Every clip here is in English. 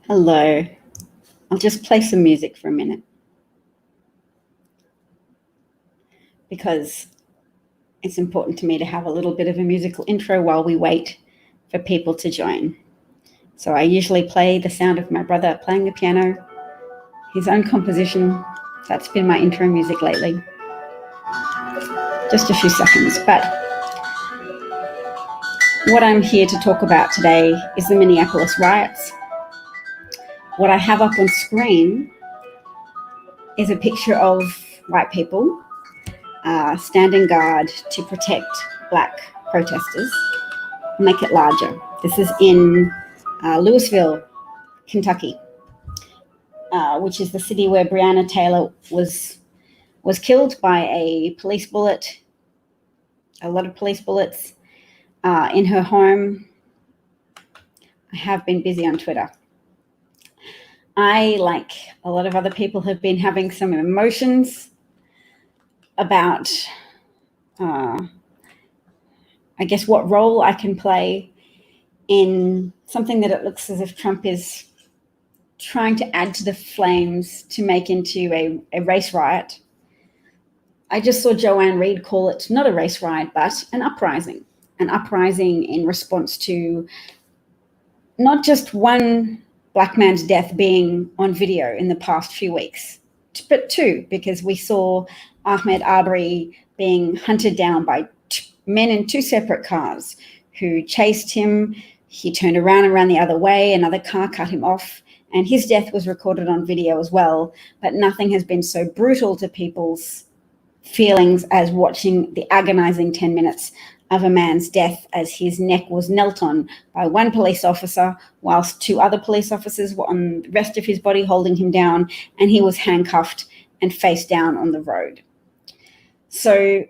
Hello. I'll just play some music for a minute because it's important to me to have a little bit of a musical intro while we wait for people to join. So I usually play the sound of my brother playing the piano, his own composition. That's been my intro music lately. Just a few seconds. But what I'm here to talk about today is the Minneapolis riots. What I have up on screen is a picture of white people standing guard to protect black protesters. I'll make it larger. This is in Louisville, Kentucky, which is the city where Breonna Taylor was killed by a police bullet, a lot of police bullets, in her home. I have been busy on Twitter. I, like a lot of other people, have been having some emotions about, I guess, what role I can play in something that it looks as if Trump is trying to add to the flames to make into a race riot. I just saw Joanne Reid call it not a race riot, but an uprising in response to not just one black man's death being on video in the past few weeks, but two, because we saw Ahmaud Arbery being hunted down by men in two separate cars who chased him. He turned around and ran the other way. Another car cut him off, and his death was recorded on video as well. But nothing has been so brutal to people's feelings as watching the agonizing 10 minutes of a man's death as his neck was knelt on by one police officer whilst two other police officers were on the rest of his body holding him down, and he was handcuffed and face down on the road. So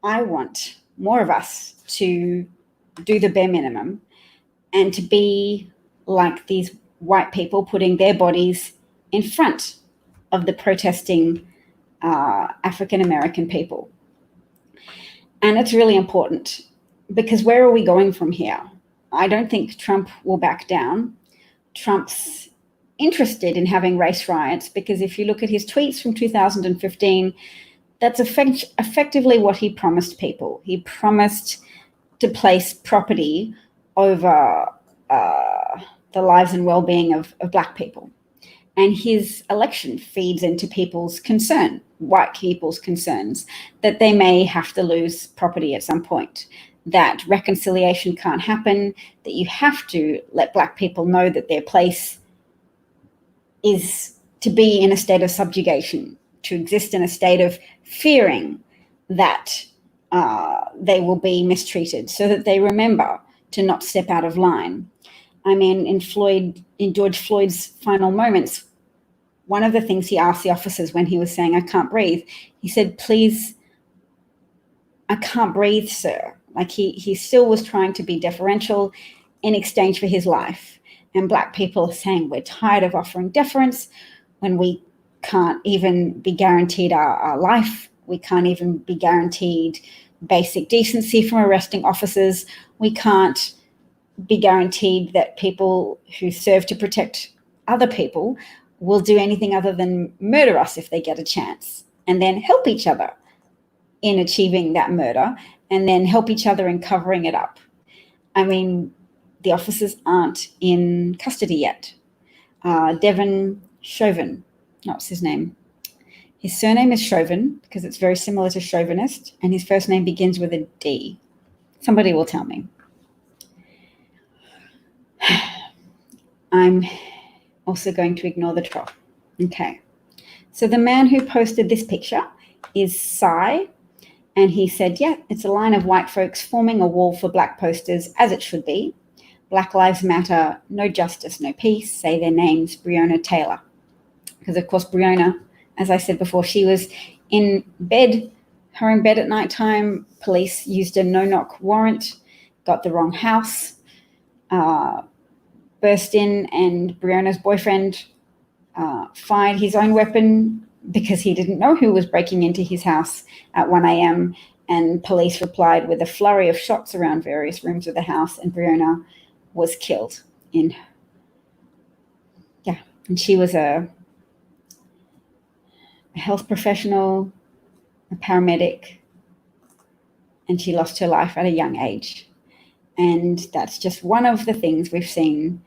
I want more of us to do the bare minimum and to be like these white people, putting their bodies in front of the protesting African-American people. And it's really important because where are we going from here? I don't think Trump will back down. Trump's interested in having race riots because if you look at his tweets from 2015, that's effectively what he promised people. He promised to place property over the lives and well-being of black people. And his election feeds into people's concern, white people's concerns, that they may have to lose property at some point, that reconciliation can't happen, that you have to let black people know that their place is to be in a state of subjugation, to exist in a state of fearing that they will be mistreated, so that they remember to not step out of line. I mean, in George Floyd's final moments, one of the things he asked the officers when he was saying, "I can't breathe," he said, "Please, I can't breathe, sir." Like he still was trying to be deferential in exchange for his life. And black people are saying, we're tired of offering deference when we can't even be guaranteed our life. We can't even be guaranteed basic decency from arresting officers. We can't be guaranteed that people who serve to protect other people will do anything other than murder us if they get a chance, and then help each other in achieving that murder, and then help each other in covering it up. I mean, the officers aren't in custody yet. Devin Chauvin, what's his name? His surname is Chauvin because it's very similar to chauvinist, and his first name begins with a D. Somebody will tell me. I'm also going to ignore the troll. Okay. So the man who posted this picture is Cy, and he said, yeah, it's a line of white folks forming a wall for black posters, as it should be. Black Lives Matter, no justice, no peace, say their names, Breonna Taylor. Because, of course, Breonna, as I said before, she was in bed at nighttime. Police used a no-knock warrant, got the wrong house, burst in, and Breonna's boyfriend fired his own weapon because he didn't know who was breaking into his house at 1 a.m. And police replied with a flurry of shots around various rooms of the house, and Breonna was killed in And she was a health professional, a paramedic, and she lost her life at a young age. And that's just one of the things we've seen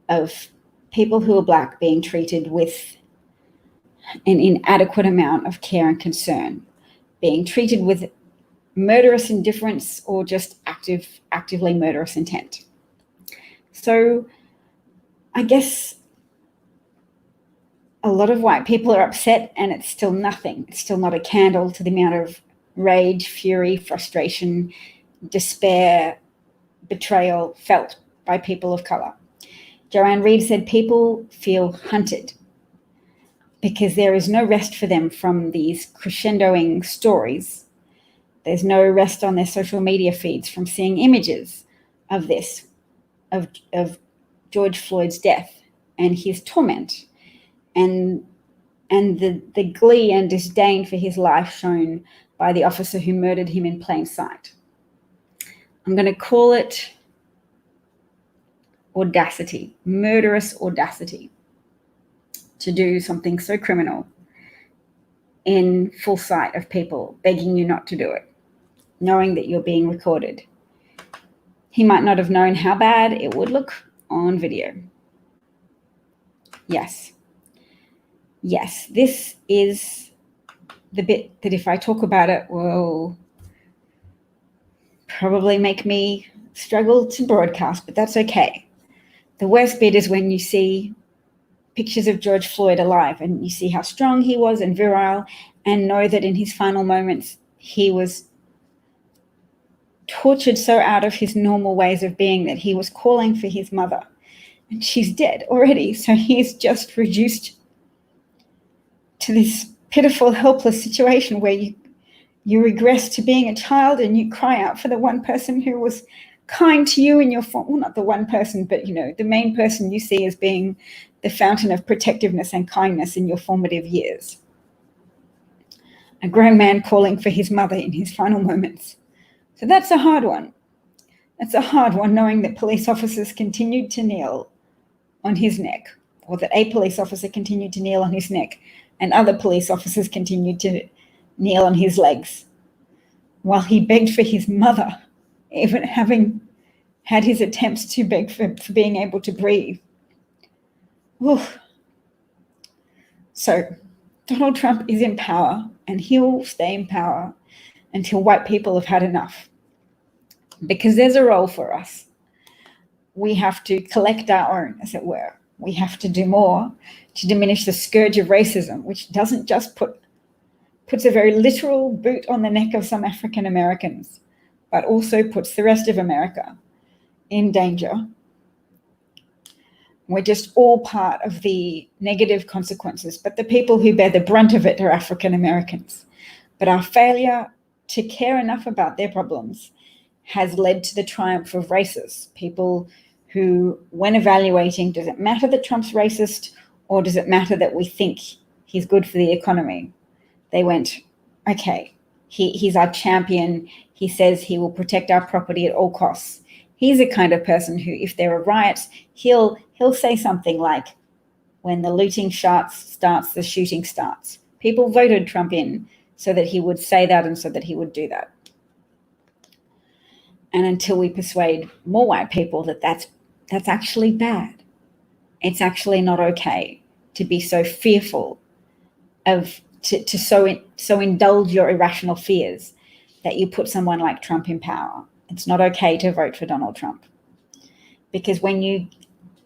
of people who are Black being treated with an inadequate amount of care and concern, being treated with murderous indifference or just actively murderous intent. So I guess a lot of white people are upset, and it's still nothing. It's still not a candle to the amount of rage, fury, frustration, despair, betrayal felt by people of color. Joanne Reed said people feel hunted because there is no rest for them from these crescendoing stories. There's no rest on their social media feeds from seeing images of this, of George Floyd's death and his torment, and the glee and disdain for his life shown by the officer who murdered him in plain sight. I'm going to call it audacity, murderous audacity, to do something so criminal in full sight of people begging you not to do it, knowing that you're being recorded. He might not have known how bad it would look on video. Yes, this is the bit that if I talk about it will probably make me struggle to broadcast, but that's okay. The worst bit is when you see pictures of George Floyd alive and you see how strong he was and virile, and know that in his final moments he was tortured so out of his normal ways of being that he was calling for his mother, and she's dead already. So he's just reduced to this pitiful, helpless situation where you regress to being a child and you cry out for the one person who was kind to you in your well, not the one person, but the main person you see as being the fountain of protectiveness and kindness in your formative years. A grown man calling for his mother in his final moments. So that's a hard one. That's a hard one, knowing that police officers continued to kneel on his neck, or that a police officer continued to kneel on his neck, and other police officers continued to kneel on his legs while he begged for his mother, even having had his attempts to beg for being able to breathe. Oof. So Donald Trump is in power, and he'll stay in power until white people have had enough. Because there's a role for us. We have to collect our own, as it were. We have to do more to diminish the scourge of racism, which doesn't just puts a very literal boot on the neck of some African Americans, but also puts the rest of America in danger. We're just all part of the negative consequences, but the people who bear the brunt of it are African Americans. But our failure to care enough about their problems has led to the triumph of racists, people who, when evaluating, does it matter that Trump's racist, or does it matter that we think he's good for the economy? They went, okay, he's our champion. He says he will protect our property at all costs. He's the kind of person who, if there are riots, he'll say something like, when the looting starts, the shooting starts. People voted Trump in so that he would say that and so that he would do that. And until we persuade more white people that that's actually bad, it's actually not okay to be so fearful of, to so indulge your irrational fears that you put someone like Trump in power. It's not okay to vote for Donald Trump. Because when you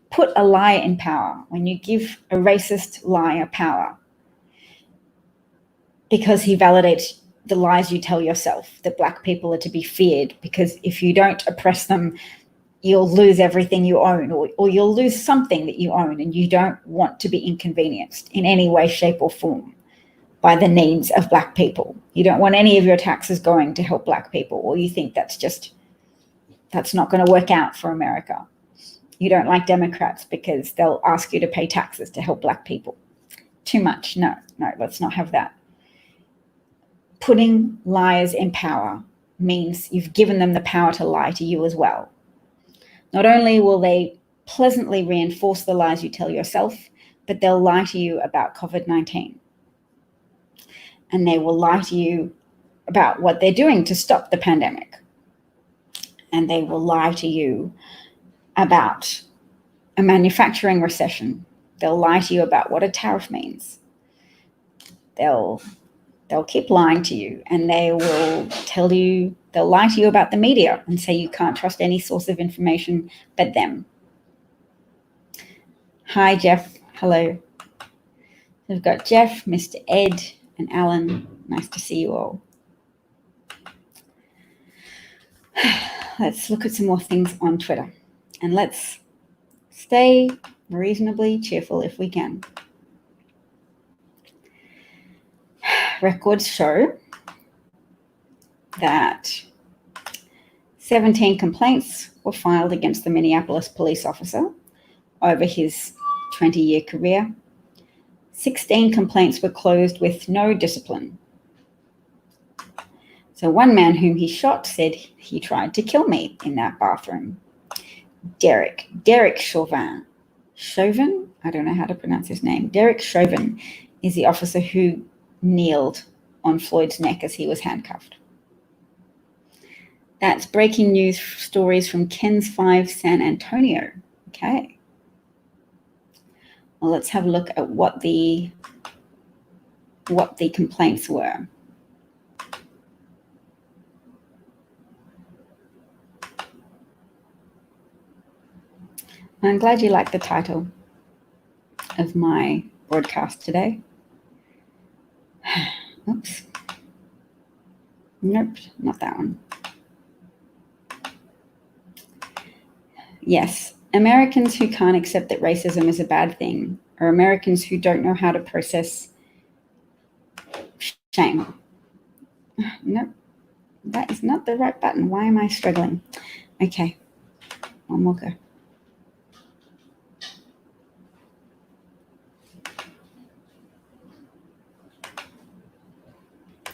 put a liar in power, when you give a racist liar power, because he validates the lies you tell yourself, that Black people are to be feared, because if you don't oppress them, you'll lose everything you own, or you'll lose something that you own, and you don't want to be inconvenienced in any way, shape, or form by the needs of Black people. You don't want any of your taxes going to help Black people, or you think that's not going to work out for America. You don't like Democrats because they'll ask you to pay taxes to help Black people. Too much. No, let's not have that. Putting liars in power means you've given them the power to lie to you as well. Not only will they pleasantly reinforce the lies you tell yourself, but they'll lie to you about COVID-19. And they will lie to you about what they're doing to stop the pandemic. And they will lie to you about a manufacturing recession. They'll lie to you about what a tariff means. They'll keep lying to you, and they'll lie to you about the media and say you can't trust any source of information but them. Hi, Jeff. Hello. We've got Jeff, Mr. Ed, and Alan. Nice to see you all. Let's look at some more things on Twitter, and let's stay reasonably cheerful if we can. Records show that 17 complaints were filed against the Minneapolis police officer over his 20-year career. 16 complaints were closed with no discipline. So one man whom he shot said he tried to kill me in that bathroom. Derek Chauvin. Chauvin? I don't know how to pronounce his name. Derek Chauvin is the officer who kneeled on Floyd's neck as he was handcuffed. That's breaking news stories from Ken's 5 San Antonio. Okay. Well, let's have a look at what the complaints were. I'm glad you like the title of my broadcast today. Oops. Nope, not that one. Yes, Americans who can't accept that racism is a bad thing are Americans who don't know how to process shame. Nope, that is not the right button. Why am I struggling? Okay, one more go.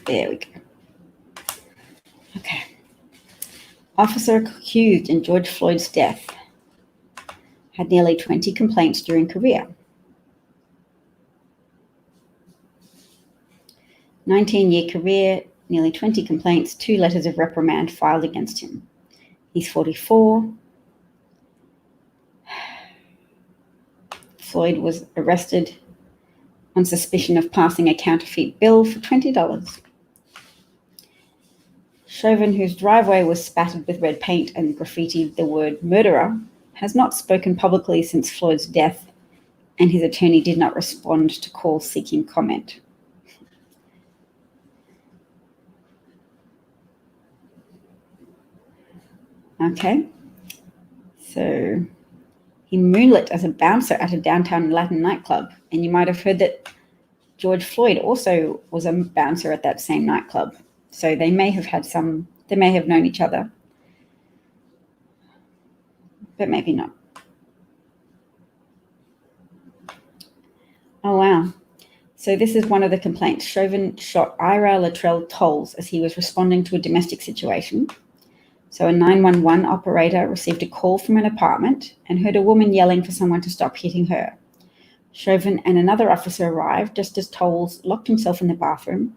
There we go. Okay. Officer accused in George Floyd's death had nearly 20 complaints during career. 19-year career, nearly 20 complaints, 2 letters of reprimand filed against him. He's 44. Floyd was arrested on suspicion of passing a counterfeit bill for $20. Chauvin, whose driveway was spattered with red paint and graffitied the word murderer, has not spoken publicly since Floyd's death, and his attorney did not respond to calls seeking comment. Okay, so he moonlit as a bouncer at a downtown Latin nightclub, and you might have heard that George Floyd also was a bouncer at that same nightclub. So they may have known each other, but maybe not. Oh, wow. So this is one of the complaints. Chauvin shot Ira Latrell Tolles as he was responding to a domestic situation. So a 911 operator received a call from an apartment and heard a woman yelling for someone to stop hitting her. Chauvin and another officer arrived just as Tolles locked himself in the bathroom.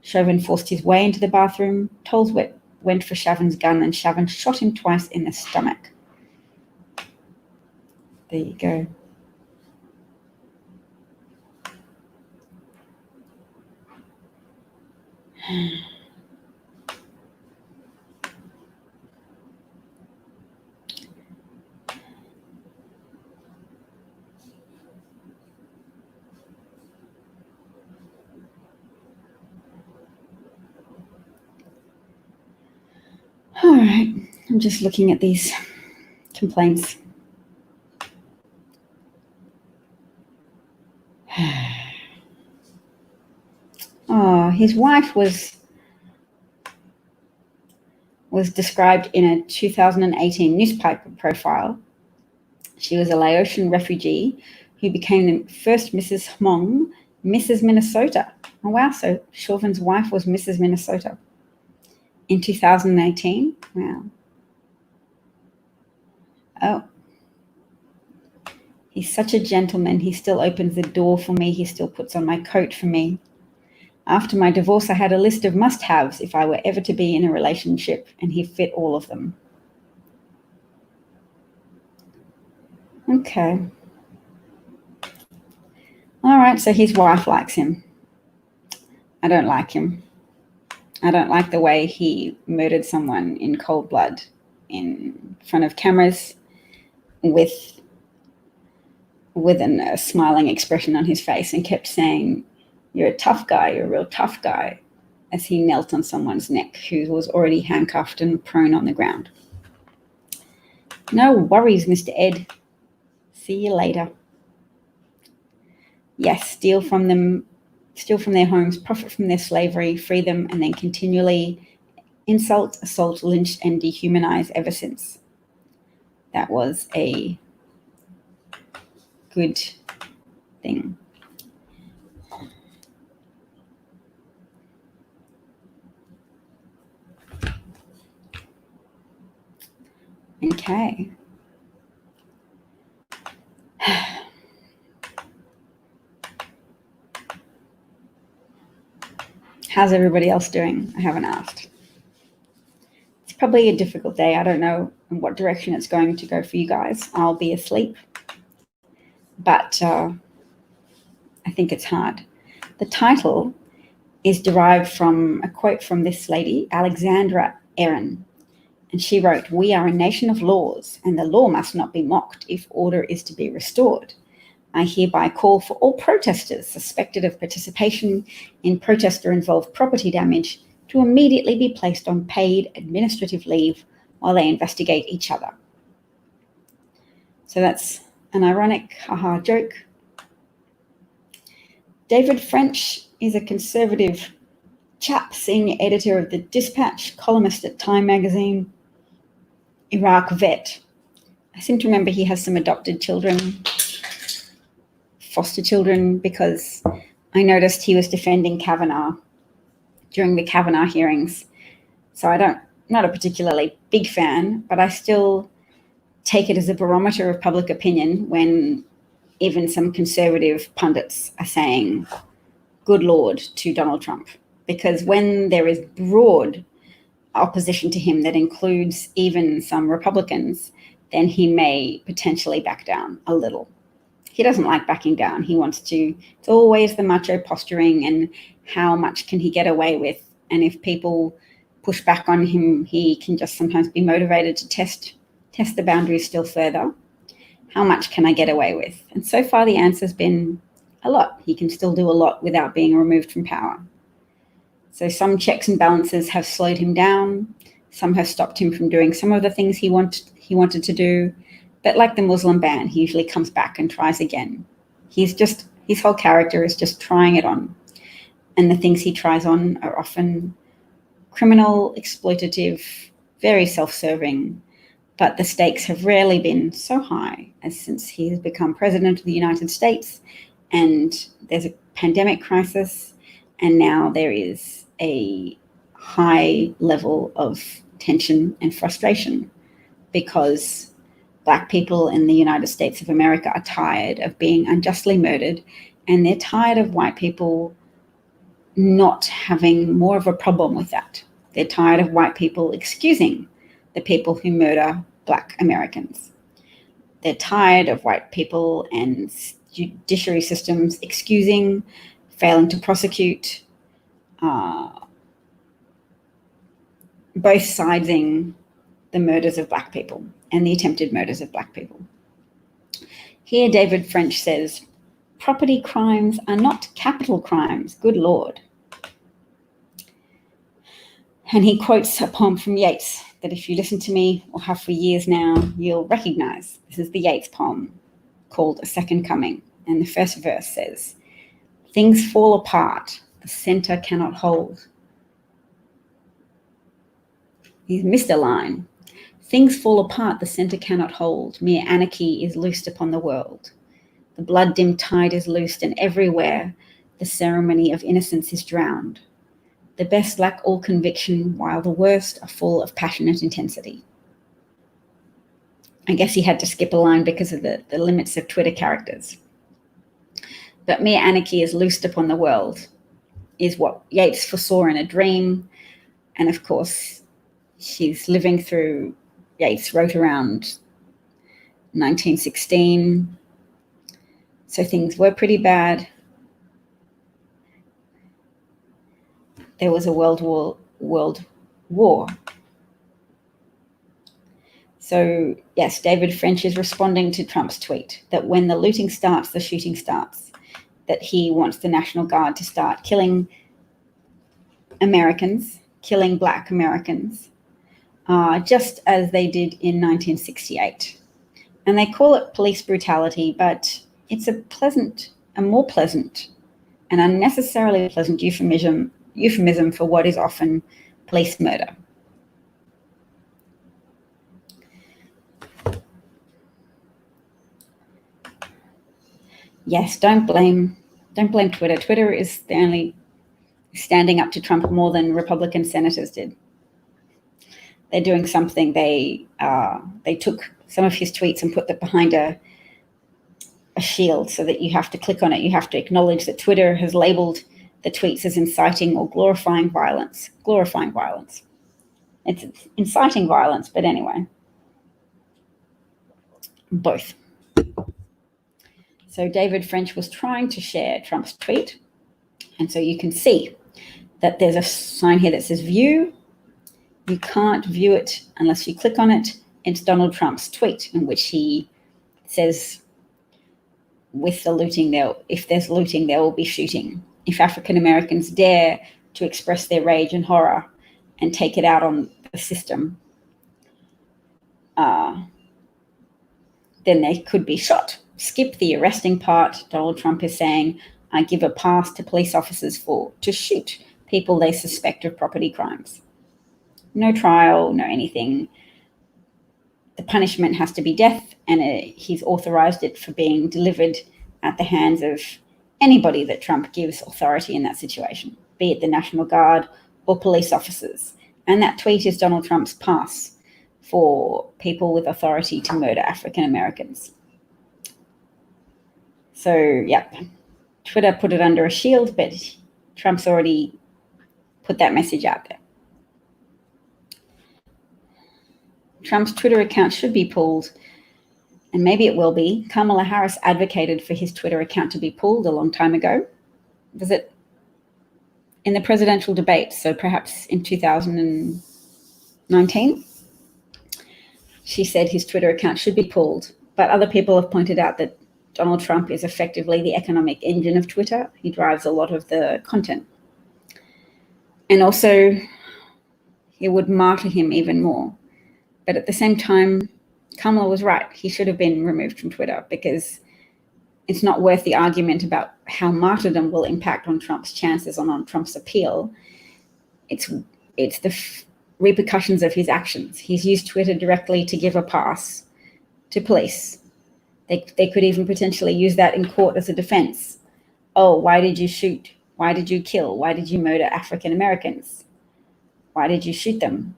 Chauvin forced his way into the bathroom. Tolles went for Chauvin's gun, and Chauvin shot him twice in the stomach. There you go. All right, I'm just looking at these complaints. Oh, his wife was described in a 2018 newspaper profile. She was a Laotian refugee who became the first Mrs. Hmong, Mrs. Minnesota. Oh, wow, so Chauvin's wife was Mrs. Minnesota in 2018. Wow. Oh. He's such a gentleman. He still opens the door for me. He still puts on my coat for me. After my divorce, I had a list of must-haves if I were ever to be in a relationship, and he fit all of them. Okay. All right, so his wife likes him. I don't like him. I don't like the way he murdered someone in cold blood in front of cameras with a smiling expression on his face and kept saying, "You're a tough guy, you're a real tough guy," as he knelt on someone's neck who was already handcuffed and prone on the ground. No worries, Mr. Ed. See you later. Yes, steal from their homes, profit from their slavery, free them, and then continually insult, assault, lynch, and dehumanize ever since. That was a good thing. Okay. How's everybody else doing? I haven't asked. It's probably a difficult day. I don't know in what direction it's going to go for you guys. I'll be asleep. But I think it's hard. The title is derived from a quote from this lady, Alexandra Erin. And she wrote, "We are a nation of laws, and the law must not be mocked if order is to be restored. I hereby call for all protesters suspected of participation in protest or involved property damage to immediately be placed on paid administrative leave while they investigate each other." So that's an ironic haha joke. David French is a conservative chap, senior editor of the Dispatch, columnist at Time magazine, Iraq vet. I seem to remember he has some adopted children, foster children, because I noticed he was defending Kavanaugh during the Kavanaugh hearings. So not a particularly big fan, but I still take it as a barometer of public opinion when even some conservative pundits are saying, "Good Lord," to Donald Trump. Because when there is broad opposition to him that includes even some Republicans, then he may potentially back down a little. He doesn't like backing down. He wants to, it's always the macho posturing and how much can he get away with. And if people push back on him, he can just sometimes be motivated to test the boundaries still further. How much can I get away with? And so far the answer's been a lot. He can still do a lot without being removed from power. So some checks and balances have slowed him down. Some have stopped him from doing some of the things he wanted to do. But like the Muslim ban, he usually comes back and tries again. His whole character is just trying it on. And the things he tries on are often criminal, exploitative, very self-serving. But the stakes have rarely been so high as since he has become president of the United States, and there's a pandemic crisis, and now there is a high level of tension and frustration because Black people in the United States of America are tired of being unjustly murdered, and they're tired of white people not having more of a problem with that. They're tired of white people excusing the people who murder Black Americans. They're tired of white people and judiciary systems excusing, failing to prosecute, both siding the murders of Black people and the attempted murders of Black people. Here, David French says, "Property crimes are not capital crimes, good Lord." And he quotes a poem from Yeats that if you listen to me or have for years now, you'll recognize. This is the Yeats poem called A Second Coming. And the first verse says, "Things fall apart, the center cannot hold." He's missed a line. "Things fall apart, the center cannot hold. Mere anarchy is loosed upon the world. The blood-dimmed tide is loosed, and everywhere the ceremony of innocence is drowned. The best lack all conviction, while the worst are full of passionate intensity." I guess he had to skip a line because of the limits of Twitter characters. But mere anarchy is loosed upon the world, is what Yeats foresaw in a dream. And of course, she's living through, Yeats wrote around 1916. So things were pretty bad. There was a world war. So yes, David French is responding to Trump's tweet that when the looting starts, the shooting starts, that he wants the National Guard to start killing Americans, killing Black Americans, just as they did in 1968. And they call it police brutality, but it's a more pleasant and unnecessarily pleasant euphemism for what is often police murder. Yes, don't blame Twitter. Twitter is the only standing up to Trump more than Republican senators did. They're doing something. They took some of his tweets and put them behind a shield so that you have to click on it. You have to acknowledge that Twitter has labeled the tweets as inciting or glorifying violence. Glorifying violence. It's inciting violence, but anyway, both. So David French was trying to share Trump's tweet. And so you can see that there's a sign here that says view. You can't view it unless you click on it. It's Donald Trump's tweet in which he says, with the looting, if there's looting, there will be shooting. If African Americans dare to express their rage and horror and take it out on the system, then they could be shot. Skip the arresting part. Donald Trump is saying, I give a pass to police officers to shoot people they suspect of property crimes. No trial, no anything. The punishment has to be death, and he's authorized it for being delivered at the hands of anybody that Trump gives authority in that situation, be it the National Guard or police officers. And that tweet is Donald Trump's pass for people with authority to murder African Americans. So, yep, Twitter put it under a shield, but Trump's already put that message out there. Trump's Twitter account should be pulled, and maybe it will be. Kamala Harris advocated for his Twitter account to be pulled a long time ago. Was it in the presidential debate? So perhaps in 2019, she said his Twitter account should be pulled. But other people have pointed out that Donald Trump is effectively the economic engine of Twitter. He drives a lot of the content. And also, it would martyr him even more. But at the same time, Kamala was right. He should have been removed from Twitter because it's not worth the argument about how martyrdom will impact on Trump's chances and on Trump's appeal. It's the repercussions of his actions. He's used Twitter directly to give a pass to police. They could even potentially use that in court as a defense. Oh, why did you shoot? Why did you kill? Why did you murder African Americans? Why did you shoot them?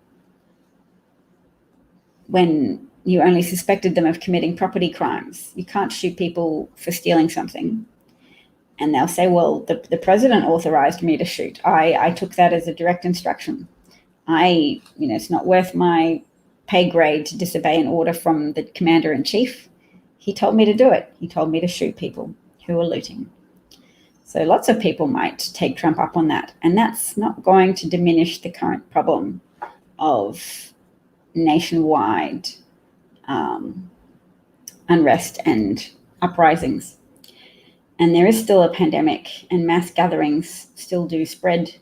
When you only suspected them of committing property crimes. You can't shoot people for stealing something. And they'll say, well, the president authorized me to shoot. I took that as a direct instruction. It's not worth my pay grade to disobey an order from the commander in chief. He told me to do it. He told me to shoot people who were looting. So lots of people might take Trump up on that. And that's not going to diminish the current problem of nationwide unrest and uprisings. And there is still a pandemic, and mass gatherings still do spread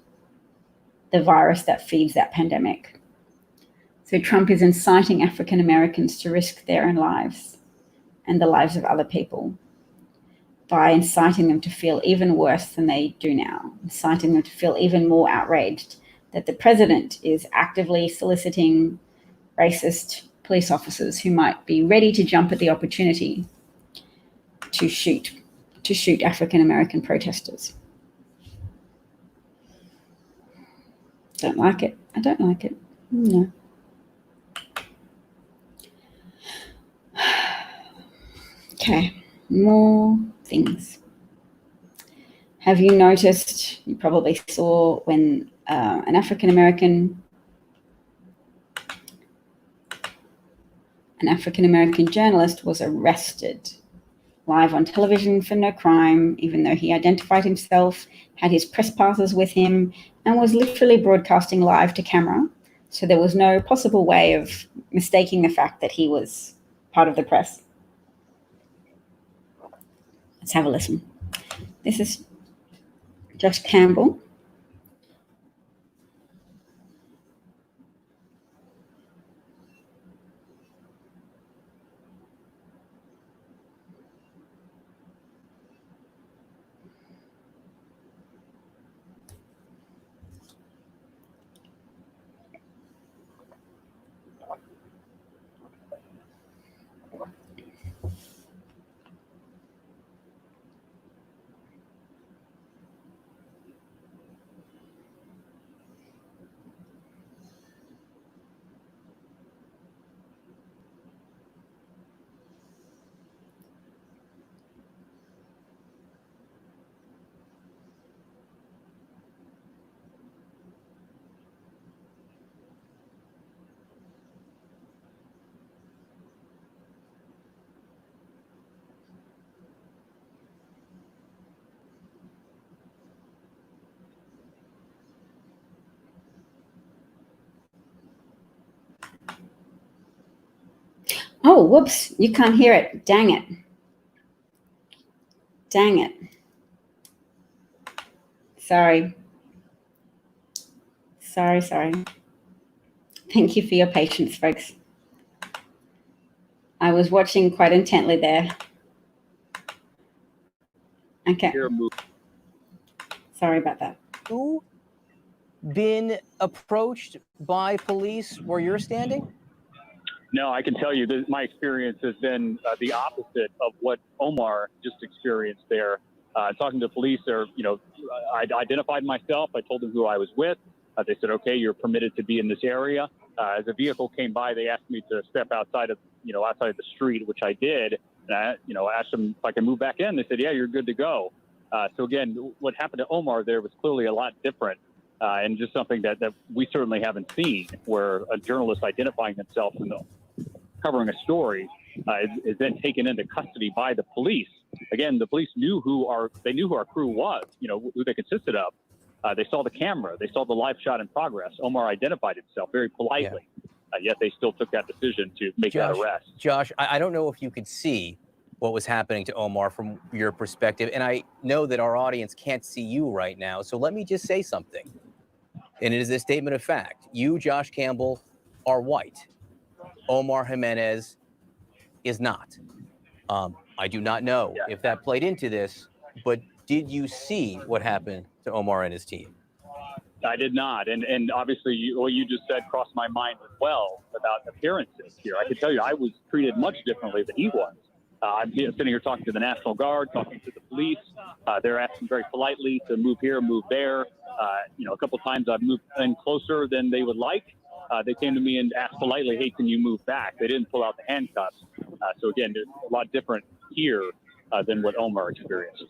the virus that feeds that pandemic. So Trump is inciting African Americans to risk their own lives and the lives of other people by inciting them to feel even worse than they do now, inciting them to feel even more outraged that the president is actively soliciting racist police officers who might be ready to jump at the opportunity to shoot African American protesters. Don't like it. I don't like it. No. Okay, more things. Have you noticed, you probably saw when an African American journalist was arrested live on television for no crime, even though he identified himself, had his press passes with him, and was literally broadcasting live to camera. So there was no possible way of mistaking the fact that he was part of the press. Let's have a listen. This is Josh Campbell. Oh, whoops, you can't hear it. Dang it. Dang it. Sorry. Sorry. Thank you for your patience, folks. I was watching quite intently there. Okay. Sorry about that. Who been approached by police where you're standing? No, I can tell you that my experience has been the opposite of what Omar just experienced there. Talking to police, I identified myself. I told them who I was with. They said, "Okay, you're permitted to be in this area." As a vehicle came by, they asked me to step outside of the street, which I did. And I, asked them if I can move back in. They said, "Yeah, you're good to go." So again, what happened to Omar there was clearly a lot different. And just something that we certainly haven't seen, where a journalist identifying themselves and covering a story is then taken into custody by the police. Again, the police knew who our crew was, who they consisted of. They saw the camera, they saw the live shot in progress. Omar identified himself very politely, yet they still took that decision to make that arrest. Josh, I don't know if you could see what was happening to Omar from your perspective, and I know that our audience can't see you right now, so let me just say something. And it is a statement of fact. You, Josh Campbell, are white. Omar Jimenez is not. I do not know if that played into this, but did you see what happened to Omar and his team? I did not. And obviously what you just said crossed my mind as well about appearances here. I can tell you I was treated much differently than he was. I'm sitting here talking to the National Guard, talking to the police. They're asking very politely to move here, move there. A couple of times I've moved in closer than they would like. They came to me and asked politely, "Hey, can you move back?" They didn't pull out the handcuffs. So again, it's a lot different here than what Omar experienced.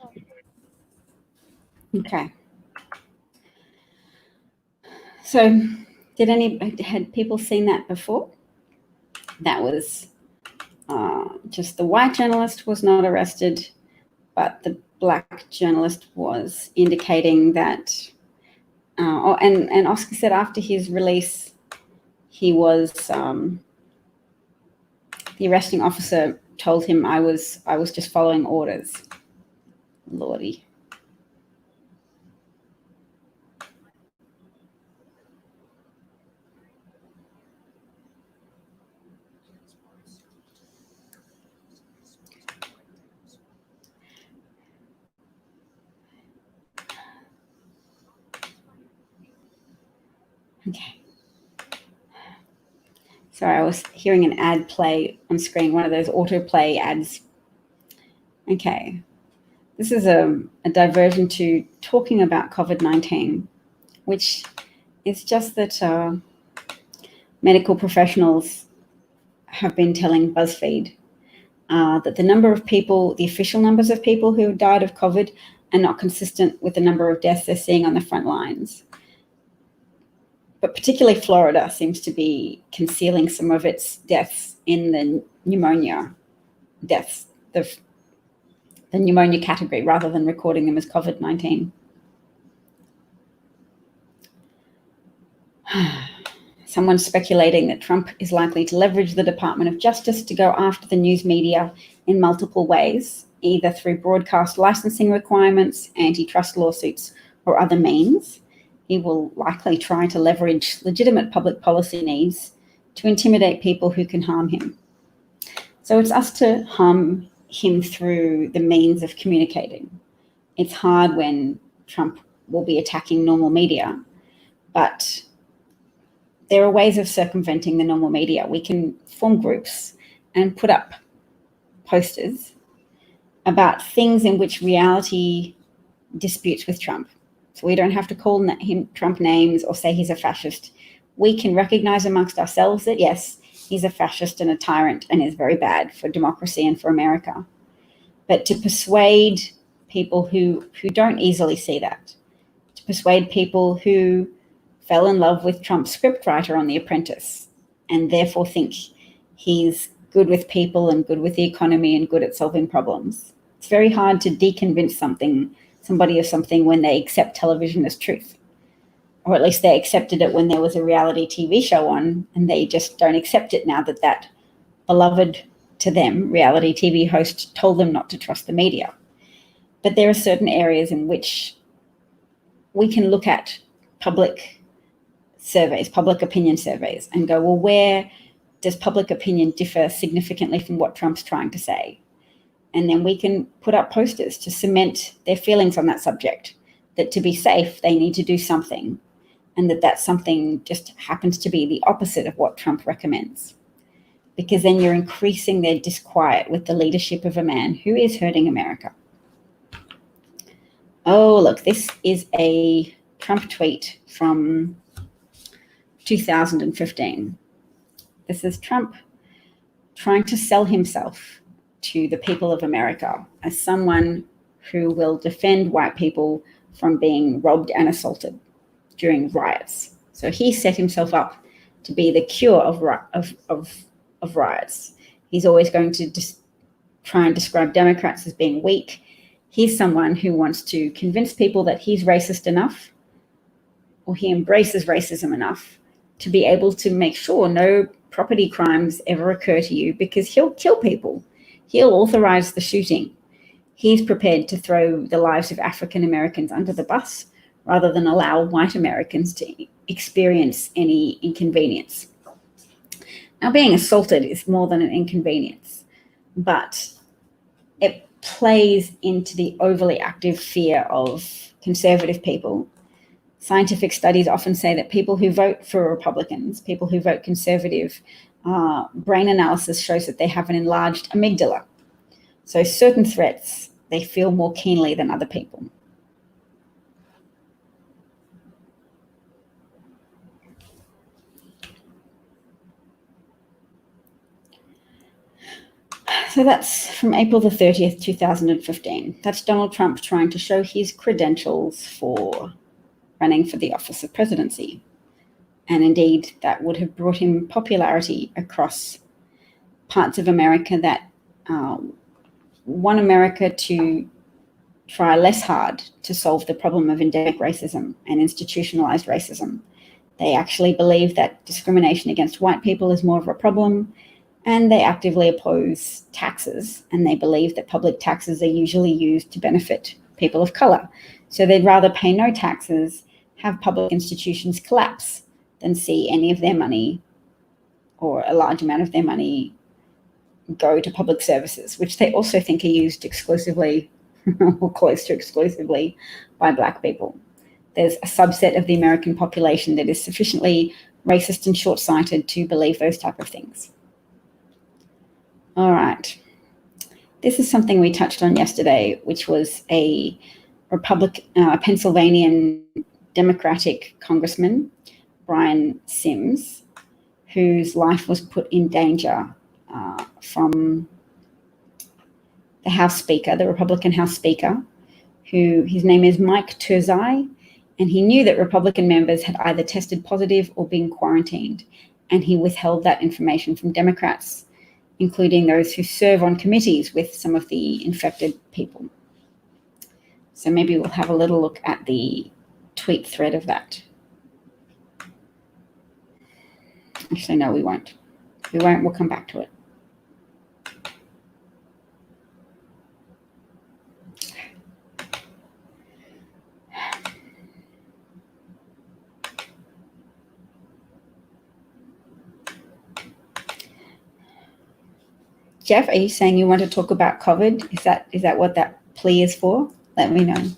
Okay. So had people seen that before? That was just the white journalist was not arrested, but the black journalist was, indicating that, and Oscar said after his release, he was, the arresting officer told him, I was just following orders. Lordy. Okay. Sorry, I was hearing an ad play on screen, one of those autoplay ads. Okay. This is a diversion to talking about COVID-19, which is just that medical professionals have been telling BuzzFeed that the number of people, the official numbers of people who died of COVID, are not consistent with the number of deaths they're seeing on the front lines. But particularly Florida seems to be concealing some of its deaths in the pneumonia deaths, the pneumonia category, rather than recording them as COVID-19. Someone's speculating that Trump is likely to leverage the Department of Justice to go after the news media in multiple ways, either through broadcast licensing requirements, antitrust lawsuits, or other means. He will likely try to leverage legitimate public policy needs to intimidate people who can harm him. So it's us to harm him through the means of communicating. It's hard when Trump will be attacking normal media, but there are ways of circumventing the normal media. We can form groups and put up posters about things in which reality disputes with Trump. So we don't have to call him Trump names or say he's a fascist. We can recognize amongst ourselves that, yes, he's a fascist and a tyrant and is very bad for democracy and for America. But to persuade people who don't easily see that, to persuade people who fell in love with Trump's scriptwriter on The Apprentice and therefore think he's good with people and good with the economy and good at solving problems. It's very hard to deconvince somebody of something when they accept television as truth. Or at least they accepted it when there was a reality TV show on, and they just don't accept it now that beloved to them reality TV host told them not to trust the media. But there are certain areas in which we can look at public surveys, public opinion surveys, and go, well, where does public opinion differ significantly from what Trump's trying to say? And then we can put up posters to cement their feelings on that subject, that to be safe, they need to do something, and that something just happens to be the opposite of what Trump recommends. Because then you're increasing their disquiet with the leadership of a man who is hurting America. Oh, look, this is a Trump tweet from 2015. This is Trump trying to sell himself to the people of America as someone who will defend white people from being robbed and assaulted during riots. So he set himself up to be the cure of riots. He's always going to try and describe Democrats as being weak. He's someone who wants to convince people that he's racist enough, or he embraces racism enough to be able to make sure no property crimes ever occur to you, because he'll kill people. He'll authorize the shooting. He's prepared to throw the lives of African Americans under the bus rather than allow white Americans to experience any inconvenience. Now, being assaulted is more than an inconvenience, but it plays into the overly active fear of conservative people. Scientific studies often say that people who vote for Republicans, people who vote conservative, brain analysis shows that they have an enlarged amygdala. So certain threats they feel more keenly than other people. So that's from April the 30th, 2015. That's Donald Trump trying to show his credentials for running for the office of presidency. And indeed, that would have brought him popularity across parts of America that want America to try less hard to solve the problem of endemic racism and institutionalized racism. They actually believe that discrimination against white people is more of a problem, and they actively oppose taxes, and they believe that public taxes are usually used to benefit people of color. So they'd rather pay no taxes, have public institutions collapse, than see any of their money or a large amount of their money go to public services, which they also think are used exclusively or close to exclusively by Black people. There's a subset of the American population that is sufficiently racist and short-sighted to believe those type of things. All right. This is something we touched on yesterday, which was a Pennsylvanian Democratic Congressman, Brian Sims, whose life was put in danger from the House Speaker, the Republican House Speaker, who his name is Mike Turzai, and he knew that Republican members had either tested positive or been quarantined, and he withheld that information from Democrats, including those who serve on committees with some of the infected people. So maybe we'll have a little look at the tweet thread of that. Actually, no, we won't. We won't. We'll come back to it. Jeff, are you saying you want to talk about COVID? Is that what that plea is for? Let me know.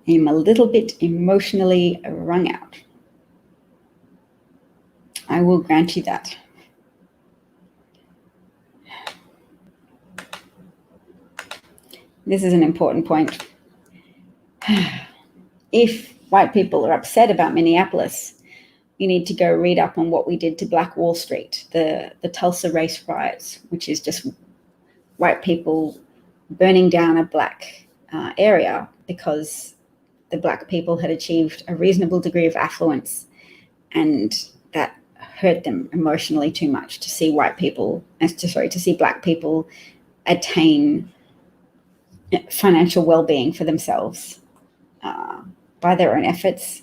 I'm a little bit emotionally wrung out. I will grant you that. This is an important point. If white people are upset about Minneapolis, you need to go read up on what we did to Black Wall Street, the Tulsa race riots, which is just white people burning down a black area because the black people had achieved a reasonable degree of affluence, and that hurt them emotionally too much to see to see black people attain financial well-being for themselves by their own efforts.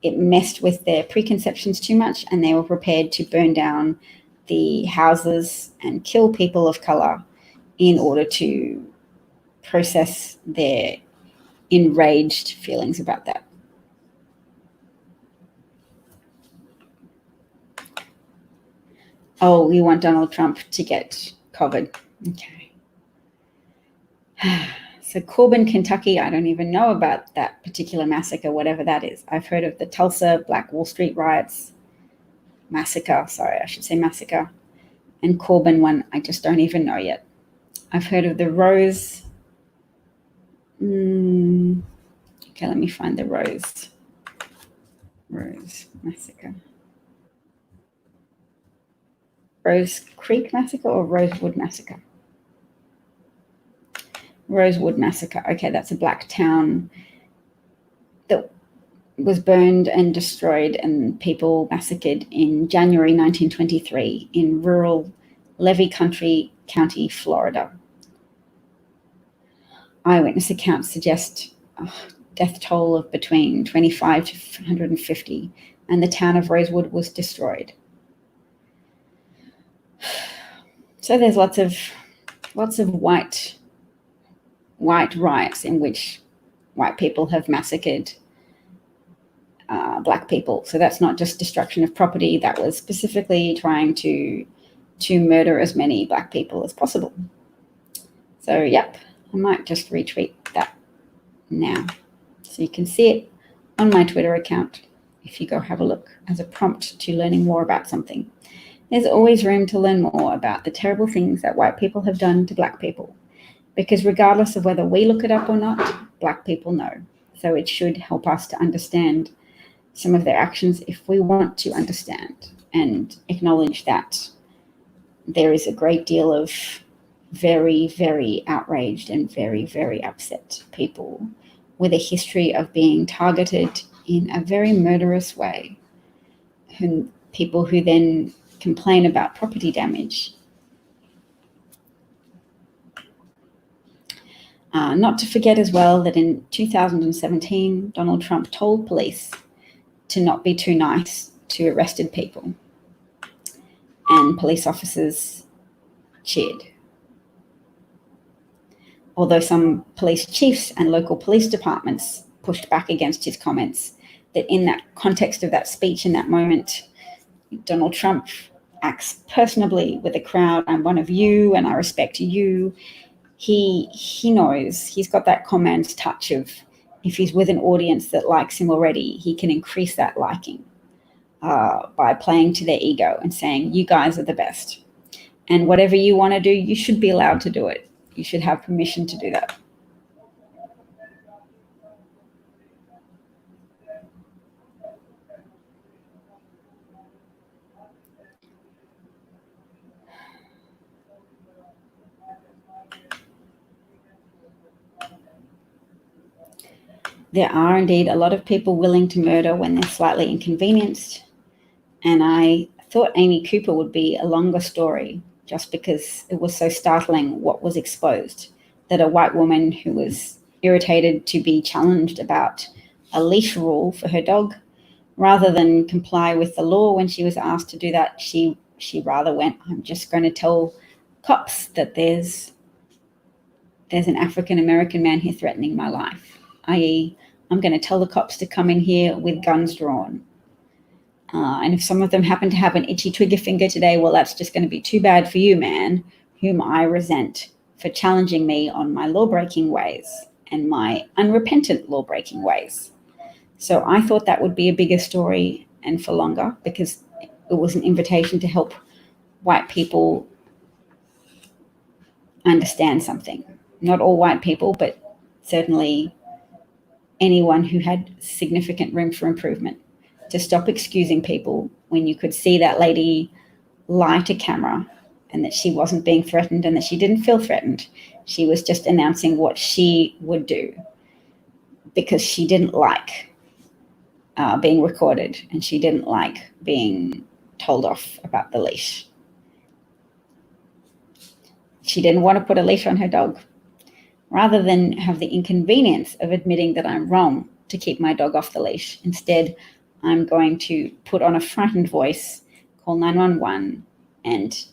It messed with their preconceptions too much, and they were prepared to burn down the houses and kill people of color in order to process their enraged feelings about that. Oh, you want Donald Trump to get COVID. Okay. So Corbin, Kentucky, I don't even know about that particular massacre, whatever that is. I've heard of the Tulsa Black Wall Street riots. Massacre. And Corbin one, I just don't even know yet. I've heard of the Rose. Okay, let me find the Rose massacre. Rose Creek massacre or Rosewood massacre? Rosewood massacre. Okay, that's a black town that was burned and destroyed and people massacred in January 1923 in rural Levy County, Florida. Eyewitness accounts suggest a death toll of between 25 to 150, and the town of Rosewood was destroyed. So there's lots of white riots in which white people have massacred black people. So that's not just destruction of property. That was specifically trying to murder as many black people as possible. So yep, I might just retweet that now, so you can see it on my Twitter account if you go have a look as a prompt to learning more about something. There's always room to learn more about the terrible things that white people have done to black people, because regardless of whether we look it up or not, black people know. So it should help us to understand some of their actions if we want to understand and acknowledge that there is a great deal of very, very outraged and very, very upset people with a history of being targeted in a very murderous way, and people who then complain about property damage. Not to forget as well that in 2017, Donald Trump told police to not be too nice to arrested people, and police officers cheered. Although some police chiefs and local police departments pushed back against his comments, that in that context of that speech in that moment, Donald Trump acts personably with the crowd. I'm one of you and I respect you. He knows he's got that command touch of, if he's with an audience that likes him already, he can increase that liking by playing to their ego and saying, you guys are the best. And whatever you want to do, you should be allowed to do it. You should have permission to do that. there are indeed a lot of people willing to murder when they're slightly inconvenienced. And I thought Amy Cooper would be a longer story just because it was so startling what was exposed, that a white woman who was irritated to be challenged about a leash rule for her dog, rather than comply with the law when she was asked to do that, she rather went, I'm just going to tell cops that there's an African-American man here threatening my life, i.e., I'm going to tell the cops to come in here with guns drawn. And if some of them happen to have an itchy trigger finger today, well, that's just going to be too bad for you, man, whom I resent for challenging me on my law-breaking ways and my unrepentant law-breaking ways. So I thought that would be a bigger story and for longer, because it was an invitation to help white people understand something. Not all white people, but certainly anyone who had significant room for improvement, to stop excusing people when you could see that lady lie to camera and that she wasn't being threatened and that she didn't feel threatened. She was just announcing what she would do because she didn't like being recorded and she didn't like being told off about the leash. She didn't want to put a leash on her dog. Rather than have the inconvenience of admitting that I'm wrong to keep my dog off the leash, instead, I'm going to put on a frightened voice, call 911, and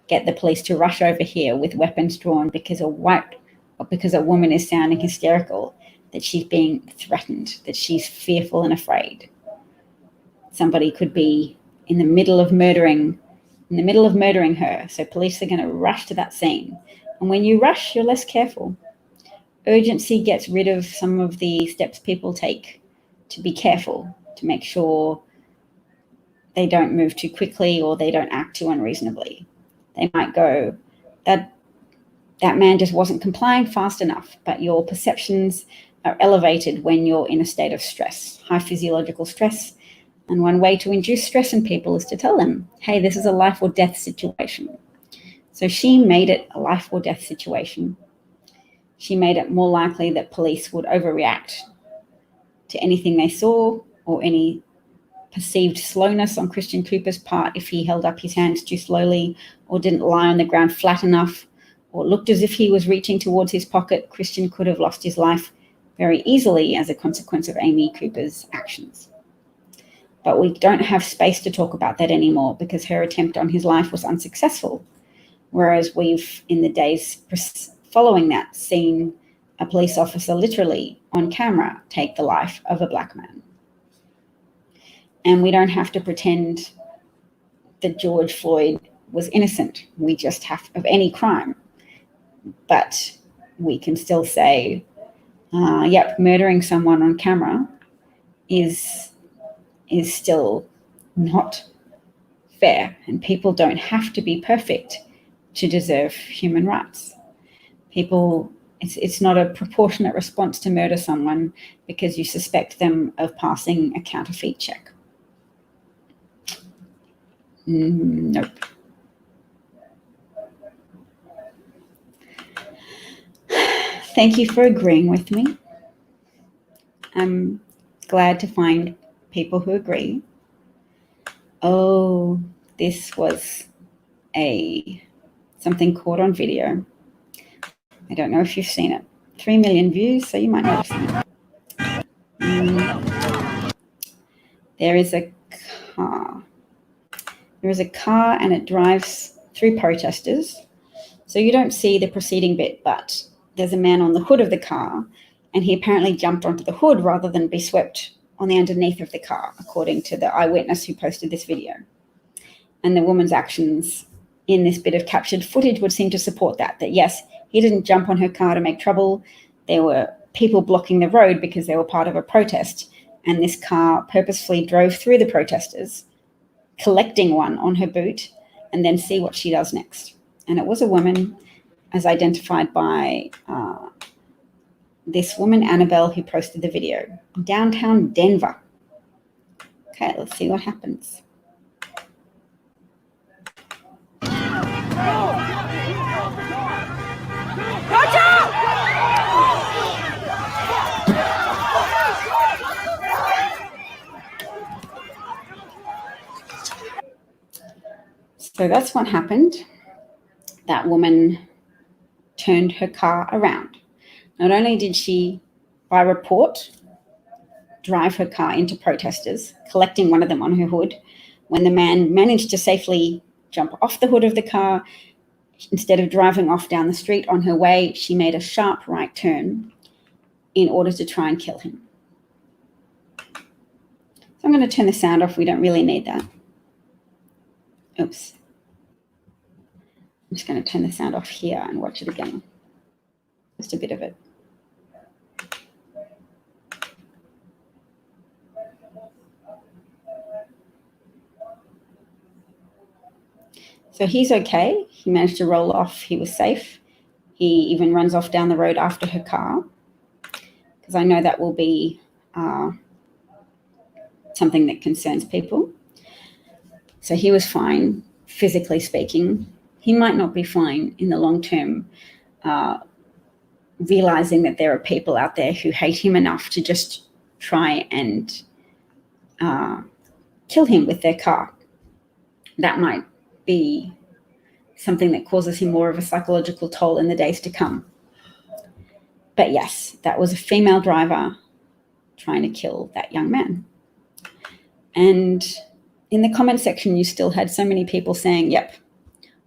get the police to rush over here with weapons drawn because a woman is sounding hysterical, that she's being threatened, that she's fearful and afraid. Somebody could be in the middle of murdering her, so police are going to rush to that scene. And when you rush, you're less careful. Urgency gets rid of some of the steps people take to be careful, to make sure they don't move too quickly or they don't act too unreasonably. They might go, that man just wasn't complying fast enough, but your perceptions are elevated when you're in a state of stress, high physiological stress. And one way to induce stress in people is to tell them, hey, this is a life or death situation. So she made it a life or death situation. She made it more likely that police would overreact to anything they saw or any perceived slowness on Christian Cooper's part if he held up his hands too slowly or didn't lie on the ground flat enough or looked as if he was reaching towards his pocket. Christian could have lost his life very easily as a consequence of Amy Cooper's actions. But we don't have space to talk about that anymore because her attempt on his life was unsuccessful. Whereas we've, in the days following that, seen a police officer literally on camera take the life of a black man. And we don't have to pretend that George Floyd was innocent. We just have of any crime. But we can still say, murdering someone on camera is still not fair. And people don't have to be perfect to deserve human rights. It's not a proportionate response to murder someone because you suspect them of passing a counterfeit check. Nope. Thank you for agreeing with me. I'm glad to find people who agree. Oh, this was something caught on video. I don't know if you've seen it. 3 million views, so you might not have seen it. There is a car. And it drives through protesters. So you don't see the preceding bit, but there's a man on the hood of the car, and he apparently jumped onto the hood rather than be swept on the underneath of the car, according to the eyewitness who posted this video. And the woman's actions in this bit of captured footage would seem to support that yes, he didn't jump on her car to make trouble. There were people blocking the road because they were part of a protest, and this car purposefully drove through the protesters, collecting one on her boot, and then see what she does next. And it was a woman, as identified by this woman, Annabelle, who posted the video. Downtown Denver. Okay, let's see what happens. Watch out! So that's what happened. That woman turned her car around. Not only did she, by report, drive her car into protesters, collecting one of them on her hood, when the man managed to safely jump off the hood of the car, instead of driving off down the street on her way, she made a sharp right turn in order to try and kill him. So I'm going to turn the sound off. We don't really need that. Oops. I'm just going to turn the sound off here and watch it again. Just a bit of it. So he's okay. He managed to roll off. He was safe. He even runs off down the road after her car, because I know that will be something that concerns people. So he was fine, physically speaking. He might not be fine in the long term, realizing that there are people out there who hate him enough to just try and kill him with their car. That might be something that causes him more of a psychological toll in the days to come. But yes, that was a female driver trying to kill that young man. And in the comment section, you still had so many people saying, yep,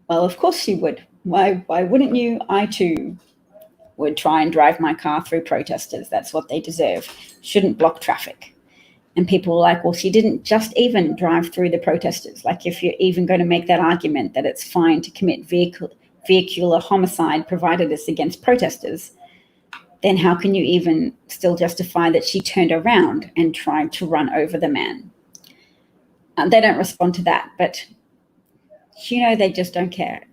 well, of course she would. Why wouldn't you? I too would try and drive my car through protesters. That's what they deserve. Shouldn't block traffic. And people were like, well, she didn't just even drive through the protesters. Like, if you're even going to make that argument that it's fine to commit vehicular homicide provided it's against protesters, then how can you even still justify that she turned around and tried to run over the man? They don't respond to that, but they just don't care.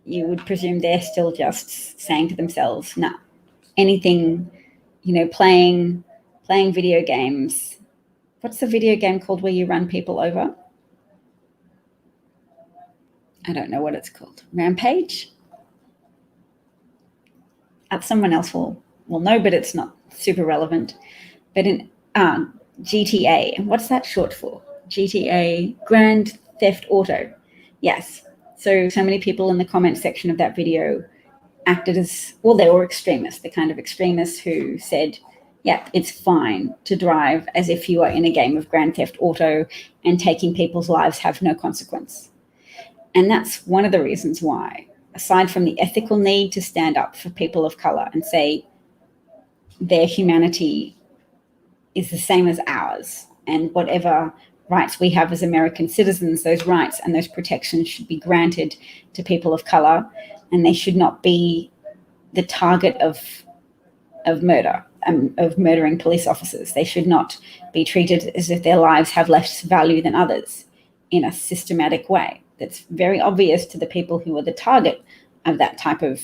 You would presume they're still just saying to themselves, no, anything, playing video games. What's the video game called where you run people over? I don't know what it's called. Rampage? Someone else will know, but it's not super relevant. But in GTA, what's that short for? GTA, Grand Theft Auto. Yes. So many people in the comment section of that video acted as, well, they were extremists, the kind of extremists who said, yeah, it's fine to drive as if you are in a game of Grand Theft Auto and taking people's lives have no consequence. And that's one of the reasons why, aside from the ethical need to stand up for people of color and say their humanity is the same as ours, and whatever rights we have as American citizens, those rights and those protections should be granted to people of color, and they should not be the target of murder, of murdering police officers. They should not be treated as if their lives have less value than others in a systematic way. That's very obvious to the people who are the target of that type of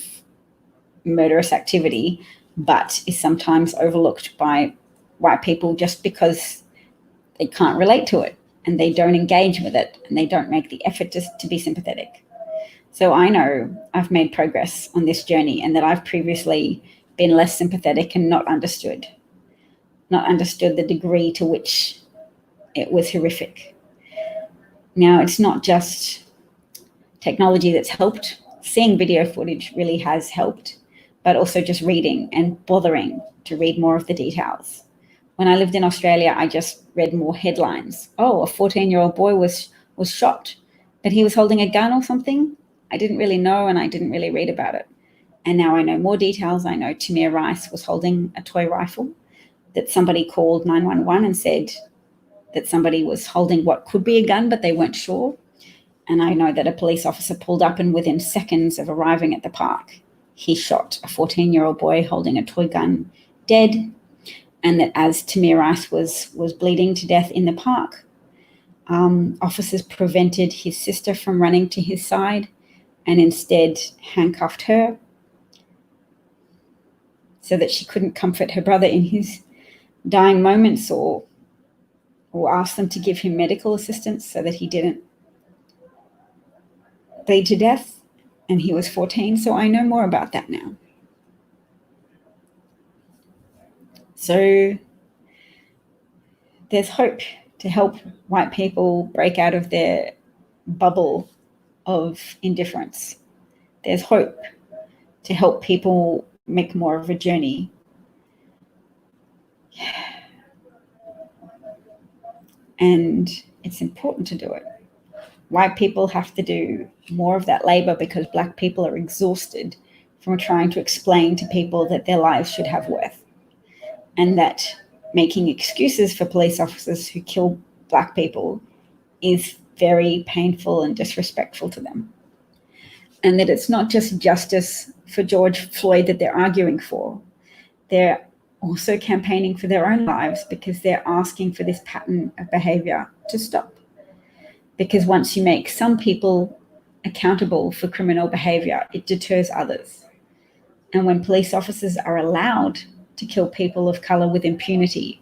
murderous activity, but is sometimes overlooked by white people just because they can't relate to it and they don't engage with it and they don't make the effort to be sympathetic. So I know I've made progress on this journey, and that I've previously been less sympathetic and not understood the degree to which it was horrific. Now, it's not just technology that's helped. Seeing video footage really has helped, but also just reading and bothering to read more of the details. When I lived in Australia, I just read more headlines. Oh, a 14-year-old boy was shot, but he was holding a gun or something. I didn't really know, and I didn't really read about it. And now I know more details. I know Tamir Rice was holding a toy rifle, that somebody called 911 and said that somebody was holding what could be a gun, but they weren't sure. And I know that a police officer pulled up, and within seconds of arriving at the park, he shot a 14-year-old boy holding a toy gun dead. And that as Tamir Rice was bleeding to death in the park, officers prevented his sister from running to his side and instead handcuffed her so that she couldn't comfort her brother in his dying moments, or ask them to give him medical assistance so that he didn't bleed to death. And he was 14, so I know more about that now. So there's hope to help white people break out of their bubble of indifference. There's hope to help people make more of a journey. And it's important to do it. White people have to do more of that labor because Black people are exhausted from trying to explain to people that their lives should have worth, and that making excuses for police officers who kill Black people is very painful and disrespectful to them. And that it's not just justice for George Floyd that they're arguing for. They're also campaigning for their own lives because they're asking for this pattern of behavior to stop. Because once you make some people accountable for criminal behavior, it deters others. And when police officers are allowed to kill people of color with impunity,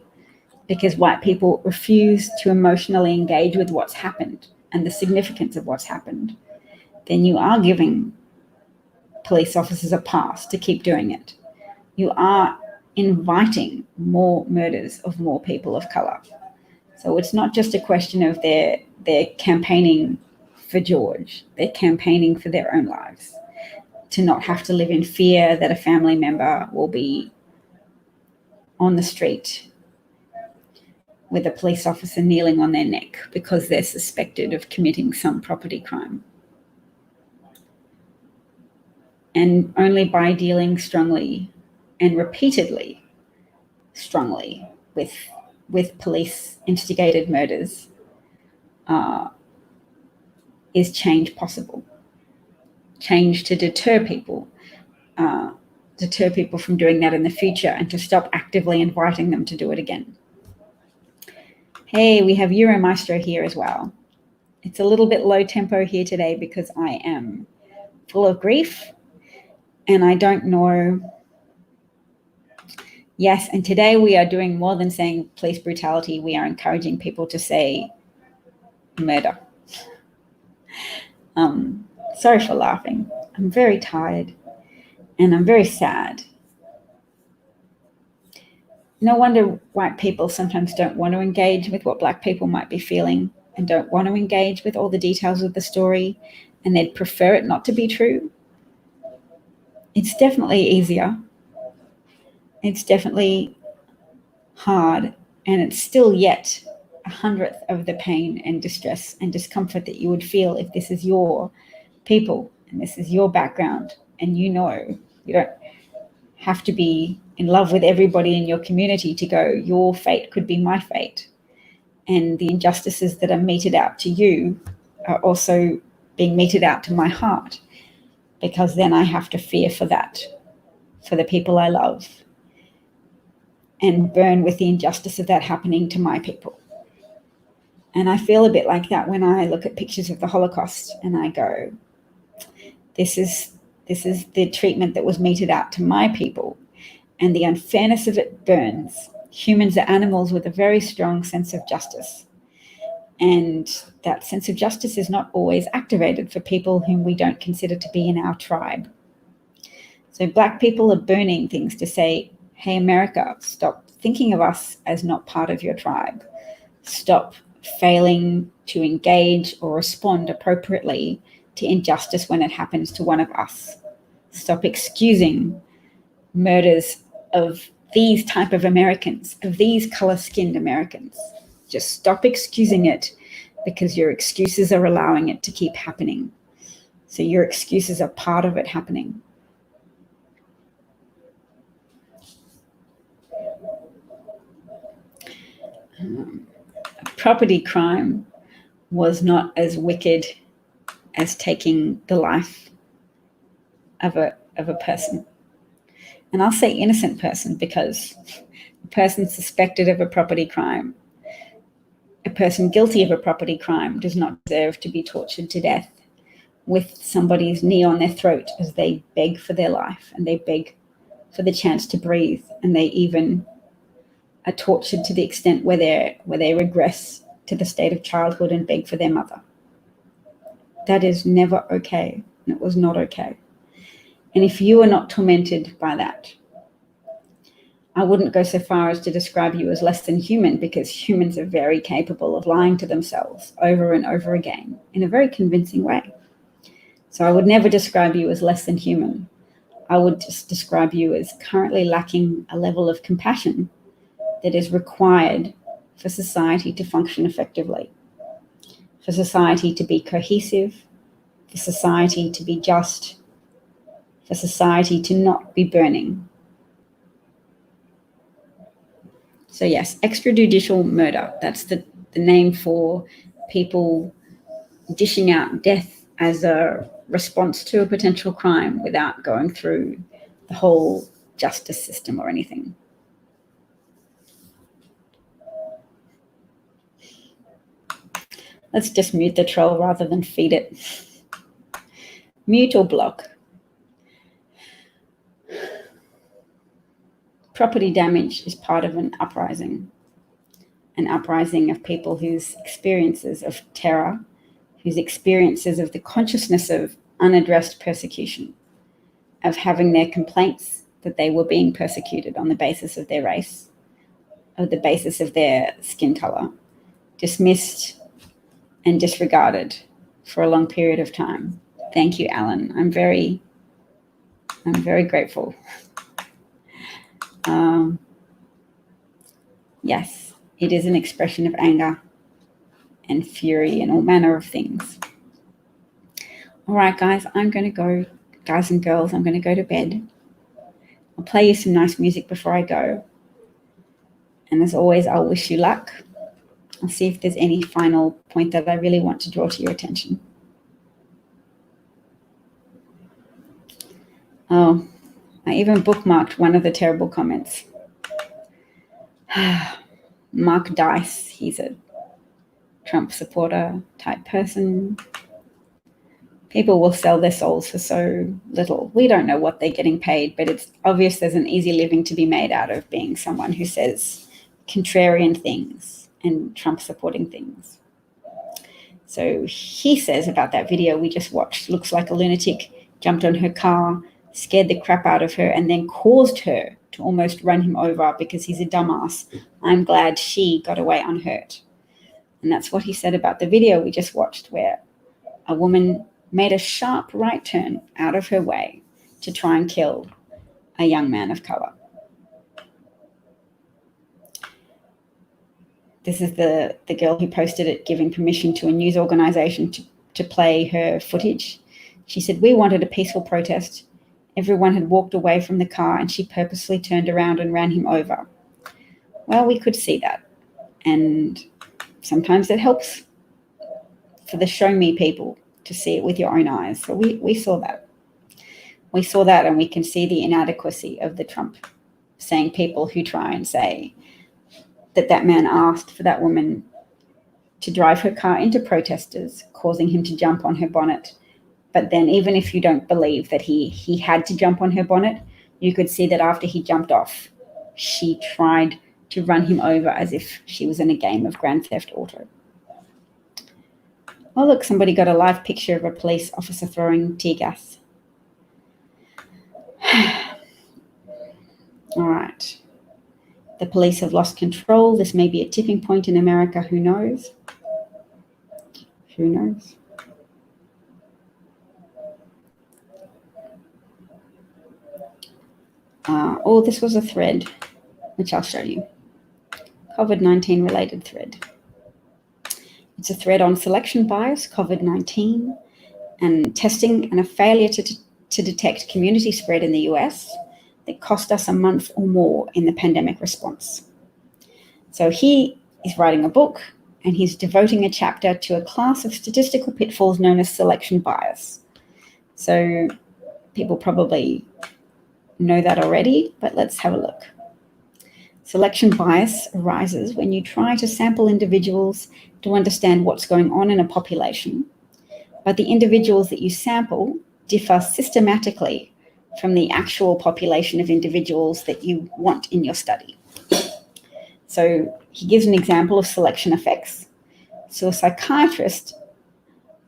because white people refuse to emotionally engage with what's happened and the significance of what's happened, then you are giving police officers a pass to keep doing it. You are inviting more murders of more people of color. So it's not just a question of they're campaigning for George, they're campaigning for their own lives, to not have to live in fear that a family member will be on the street with a police officer kneeling on their neck because they're suspected of committing some property crime. And only by dealing strongly and repeatedly strongly with police instigated murders is change possible. Change to deter people from doing that in the future, and to stop actively inviting them to do it again. Hey, we have Euromaestro here as well. It's a little bit low tempo here today because I am full of grief and I don't know. Yes, and today we are doing more than saying police brutality. We are encouraging people to say murder. Sorry for laughing. I'm very tired and I'm very sad. No wonder white people sometimes don't want to engage with what Black people might be feeling and don't want to engage with all the details of the story, and they'd prefer it not to be true. It's definitely easier. It's definitely hard, and it's still yet 100th of the pain and distress and discomfort that you would feel if this is your people and this is your background, and you don't have to be in love with everybody in your community to go, your fate could be my fate. And the injustices that are meted out to you are also being meted out to my heart, because then I have to fear for that, for the people I love, and burn with the injustice of that happening to my people. And I feel a bit like that when I look at pictures of the Holocaust and I go, this is the treatment that was meted out to my people, and the unfairness of it burns. Humans are animals with a very strong sense of justice. And that sense of justice is not always activated for people whom we don't consider to be in our tribe. So Black people are burning things to say, hey, America, stop thinking of us as not part of your tribe. Stop failing to engage or respond appropriately to injustice when it happens to one of us. Stop excusing murders of these type of Americans, of these color-skinned Americans. Just stop excusing it, because your excuses are allowing it to keep happening. So your excuses are part of it happening. Property crime was not as wicked as taking the life of a person. And I'll say innocent person, because a person suspected of a property crime, a person guilty of a property crime, does not deserve to be tortured to death with somebody's knee on their throat as they beg for their life and they beg for the chance to breathe, and they even are tortured to the extent where they regress to the state of childhood and beg for their mother. That is never okay. And it was not okay. And if you are not tormented by that, I wouldn't go so far as to describe you as less than human, because humans are very capable of lying to themselves over and over again in a very convincing way. So I would never describe you as less than human. I would just describe you as currently lacking a level of compassion that is required for society to function effectively, for society to be cohesive, for society to be just, for society to not be burning. So yes, extrajudicial murder, that's the name for people dishing out death as a response to a potential crime without going through the whole justice system or anything. Let's just mute the troll rather than feed it. Mute or block. Property damage is part of an uprising of people whose experiences of terror, whose experiences of the consciousness of unaddressed persecution, of having their complaints that they were being persecuted on the basis of their race, on the basis of their skin color, dismissed and disregarded for a long period of time. Thank you, Alan. I'm very grateful. Yes, it is an expression of anger and fury and all manner of things. All right, guys, I'm going to go, guys and girls, I'm going to go to bed. I'll play you some nice music before I go. And as always, I'll wish you luck. I'll see if there's any final point that I really want to draw to your attention. Oh, I even bookmarked one of the terrible comments. Mark Dice, he's a Trump supporter type person. People will sell their souls for so little. We don't know what they're getting paid, but it's obvious there's an easy living to be made out of being someone who says contrarian things and Trump supporting things. So he says about that video we just watched, looks like a lunatic jumped on her car, scared the crap out of her, and then caused her to almost run him over because he's a dumbass. I'm glad she got away unhurt. And that's what he said about the video we just watched, where a woman made a sharp right turn out of her way to try and kill a young man of color. This is the girl who posted it, giving permission to a news organization to play her footage. She said, "We wanted a peaceful protest. Everyone had walked away from the car and she purposely turned around and ran him over." Well, we could see that. And sometimes it helps for the show me people to see it with your own eyes. So we saw that. We saw that, and we can see the inadequacy of the Trump saying people who try and say that man asked for that woman to drive her car into protesters, causing him to jump on her bonnet. But then even if you don't believe that he had to jump on her bonnet, you could see that after he jumped off, she tried to run him over as if she was in a game of Grand Theft Auto. Oh, look, somebody got a live picture of a police officer throwing tear gas. All right. The police have lost control. This may be a tipping point in America. Who knows? Who knows? Oh, this was a thread, which I'll show you. COVID-19 related thread. It's a thread on selection bias, COVID-19, and testing, and a failure to detect community spread in the US that cost us a month or more in the pandemic response. So he is writing a book, and he's devoting a chapter to a class of statistical pitfalls known as selection bias. So people probably know that already, but let's have a look. Selection bias arises when you try to sample individuals to understand what's going on in a population, but the individuals that you sample differ systematically from the actual population of individuals that you want in your study. So he gives an example of selection effects. So a psychiatrist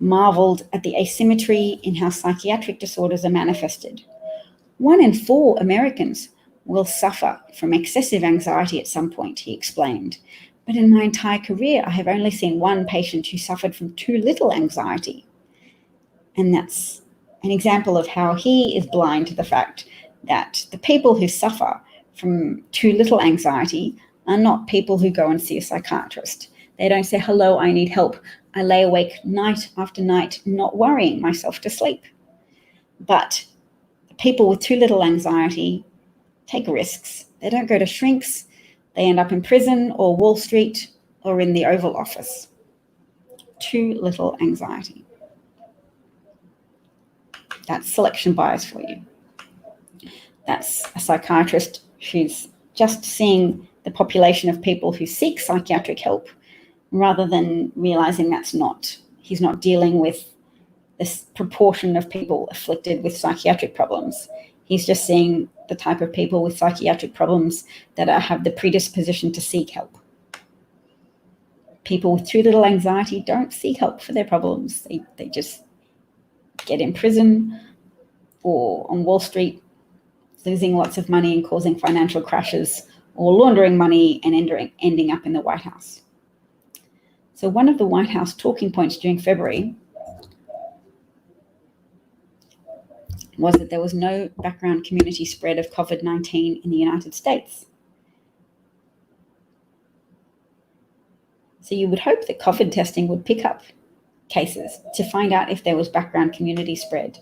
marveled at the asymmetry in how psychiatric disorders are manifested. 1 in 4 Americans will suffer from excessive anxiety at some point, he explained. But in my entire career, I have only seen one patient who suffered from too little anxiety. And that's an example of how he is blind to the fact that the people who suffer from too little anxiety are not people who go and see a psychiatrist. They don't say, hello, I need help. I lay awake night after night, not worrying myself to sleep. But people with too little anxiety take risks. They don't go to shrinks. They end up in prison or Wall Street or in the Oval Office. Too little anxiety. That's selection bias for you. That's a psychiatrist who's just seeing the population of people who seek psychiatric help rather than realizing he's not dealing with this proportion of people afflicted with psychiatric problems. He's just seeing the type of people with psychiatric problems that have the predisposition to seek help. People with too little anxiety don't seek help for their problems. They just get in prison or on Wall Street, losing lots of money and causing financial crashes, or laundering money and ending up in the White House. So one of the White House talking points during February was that there was no background community spread of COVID-19 in the United States. So you would hope that COVID testing would pick up cases to find out if there was background community spread.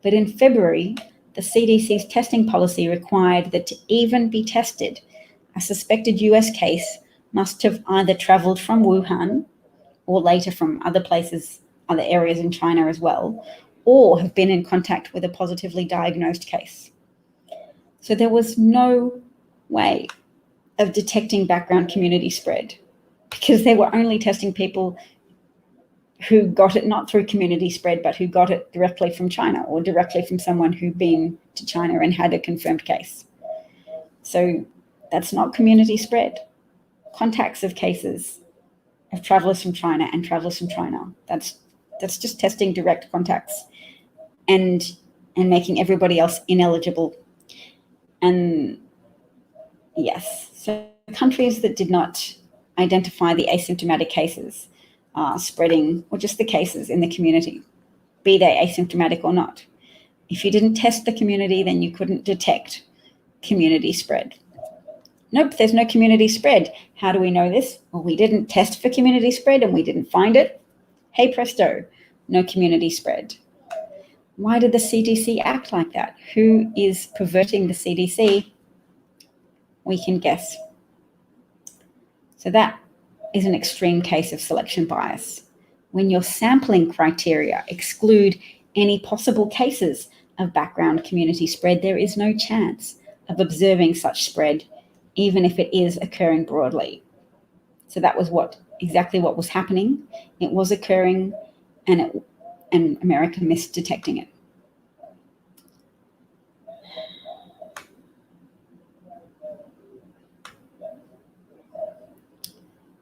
But in February, the CDC's testing policy required that to even be tested, a suspected US case must have either traveled from Wuhan or later from other places, other areas in China as well, or have been in contact with a positively diagnosed case. So there was no way of detecting background community spread because they were only testing people who got it not through community spread, but who got it directly from China or directly from someone who'd been to China and had a confirmed case. So that's not community spread. Contacts of cases of travelers from China and travelers from China. That's just testing direct contacts and making everybody else ineligible. And yes, so countries that did not identify the asymptomatic cases spreading, or just the cases in the community, be they asymptomatic or not. If you didn't test the community, then you couldn't detect community spread. Nope, there's no community spread. How do we know this? Well, we didn't test for community spread and we didn't find it. Hey presto, no community spread. Why did the CDC act like that? Who is perverting the CDC? We can guess. So that is an extreme case of selection bias. When your sampling criteria exclude any possible cases of background community spread, there is no chance of observing such spread, even if it is occurring broadly. So that was exactly what was happening. It was occurring, and America missed detecting it.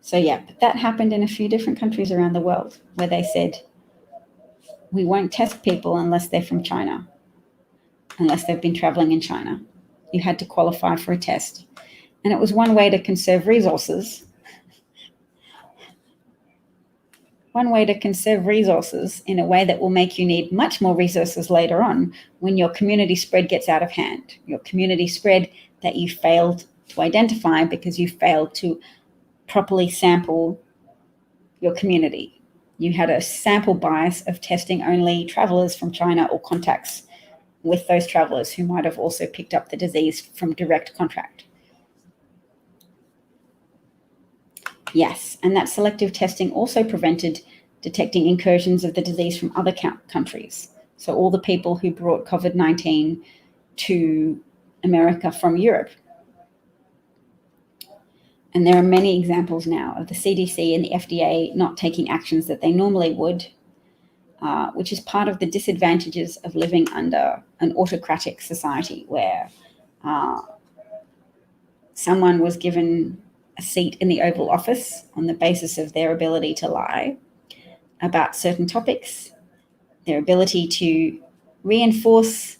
So yeah, but that happened in a few different countries around the world where they said, we won't test people unless they're from China, unless they've been traveling in China. You had to qualify for a test. And it was one way to conserve resources. One way to conserve resources in a way that will make you need much more resources later on when your community spread gets out of hand. Your community spread that you failed to identify because you failed to properly sample your community. You had a sample bias of testing only travelers from China or contacts with those travelers who might have also picked up the disease from direct contact. Yes, and that selective testing also prevented detecting incursions of the disease from other countries. So all the people who brought COVID-19 to America from Europe. And there are many examples now of the CDC and the FDA not taking actions that they normally would, which is part of the disadvantages of living under an autocratic society where someone was given a seat in the Oval Office on the basis of their ability to lie about certain topics, their ability to reinforce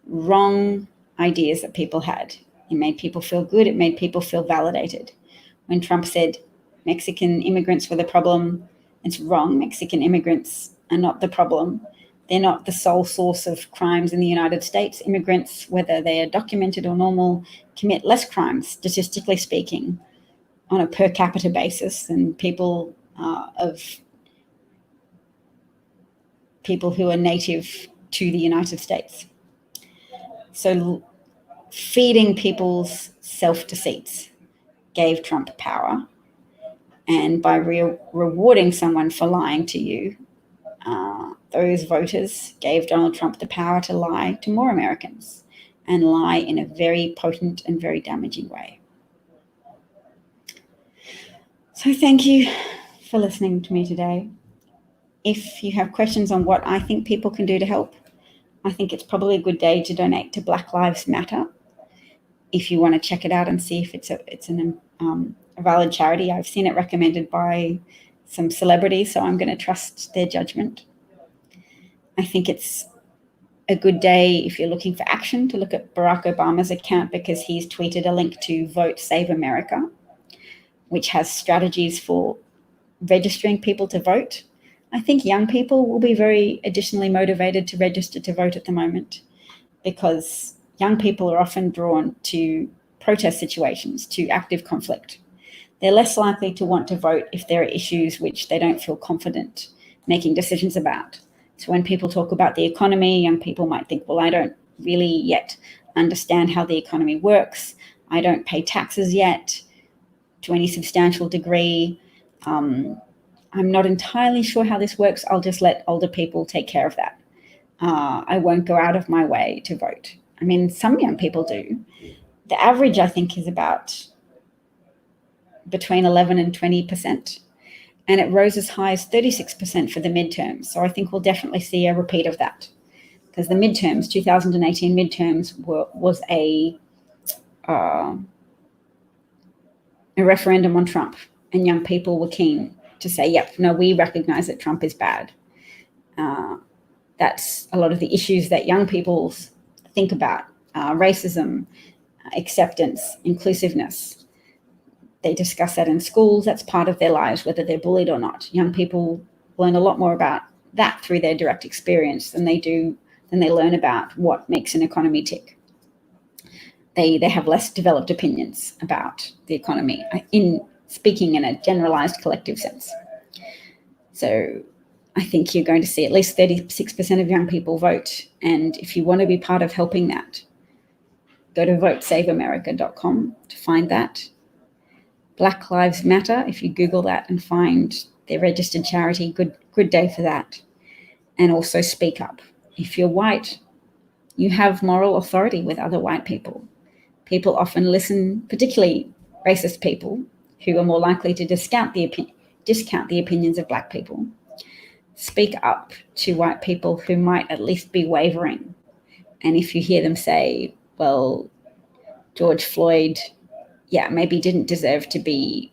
wrong ideas that people had. It made people feel good. It made people feel validated. When Trump said Mexican immigrants were the problem, it's wrong. Mexican immigrants are not the problem. They're not the sole source of crimes in the United States. Immigrants, whether they are documented or normal, commit less crimes, statistically speaking, on a per capita basis than people who are native to the United States. So feeding people's self-deceits gave Trump power. And by rewarding someone for lying to you, those voters gave Donald Trump the power to lie to more Americans, and lie in a very potent and very damaging way. So thank you for listening to me today. If you have questions on what I think people can do to help, I think it's probably a good day to donate to Black Lives Matter. If you want to check it out and see if it's a valid charity. I've seen it recommended by some celebrities, so I'm going to trust their judgment. I think it's a good day if you're looking for action to look at Barack Obama's account, because he's tweeted a link to Vote Save America, which has strategies for registering people to vote. I think young people will be very additionally motivated to register to vote at the moment, because young people are often drawn to protest situations, to active conflict. They're less likely to want to vote if there are issues which they don't feel confident making decisions about. So when people talk about the economy, young people might think, well, I don't really yet understand how the economy works. I don't pay taxes yet to any substantial degree. I'm not entirely sure how this works. I'll just let older people take care of that. I won't go out of my way to vote. I mean, some young people do. The average, I think, is about between 11 and 20%. And it rose as high as 36% for the midterms. So I think we'll definitely see a repeat of that, because the midterms, 2018 midterms, was a referendum on Trump, and young people were keen to say, yep, no, we recognize that Trump is bad. That's a lot of the issues that young people think about, racism, acceptance, inclusiveness. They discuss that in schools. That's part of their lives, whether they're bullied or not. Young people learn a lot more about that through their direct experience than they learn about what makes an economy tick. They have less developed opinions about the economy, in speaking in a generalized collective sense. So I think you're going to see at least 36% of young people vote. And if you want to be part of helping that, go to votesaveamerica.com to find that. Black Lives Matter, if you Google that and find their registered charity, good day for that. And also speak up. If you're white, you have moral authority with other white people. People often listen, particularly racist people, who are more likely to discount the opinions of black people. Speak up to white people who might at least be wavering. And if you hear them say, well, George Floyd, maybe didn't deserve to be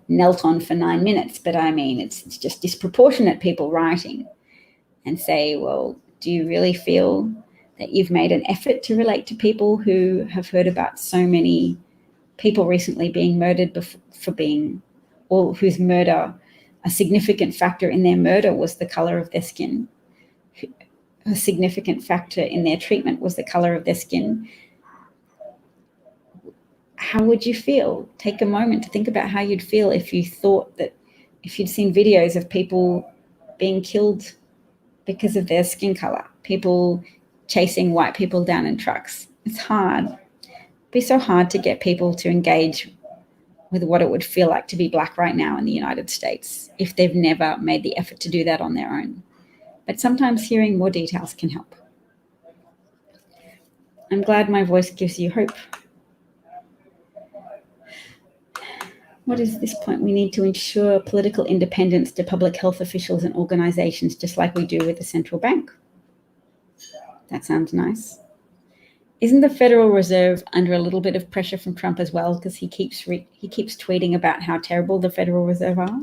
knelt on for 9 minutes, but I mean, it's just disproportionate people rioting, and say, well, do you really feel that you've made an effort to relate to people who have heard about so many people recently being murdered or whose murder, a significant factor in their murder was the color of their skin. A significant factor in their treatment was the color of their skin. How would you feel? Take a moment to think about how you'd feel if you thought that, if you'd seen videos of people being killed because of their skin color, people chasing white people down in trucks. It's hard. It'd be so hard to get people to engage with what it would feel like to be black right now in the United States if they've never made the effort to do that on their own. But sometimes hearing more details can help. I'm glad my voice gives you hope. What is this point? We need to ensure political independence to public health officials and organizations, just like we do with the central bank. That sounds nice. Isn't the Federal Reserve under a little bit of pressure from Trump as well? Because he keeps tweeting about how terrible the Federal Reserve are.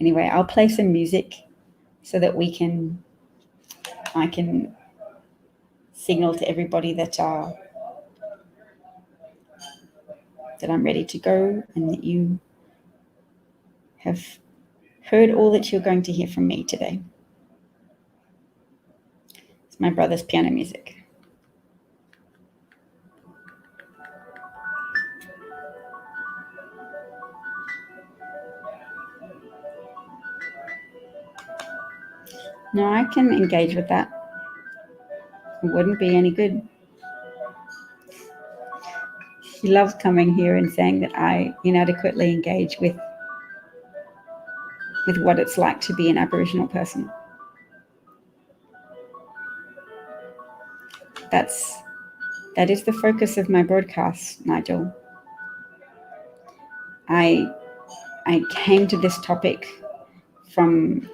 Anyway, I'll play some music so that I can signal to everybody that I'm ready to go, and that you have heard all that you're going to hear from me today. my brother's piano music. No, I can engage with that. It wouldn't be any good. He loves coming here and saying that I inadequately engage with what it's like to be an Aboriginal person. That is the focus of my broadcast, Nigel. I came to this topic from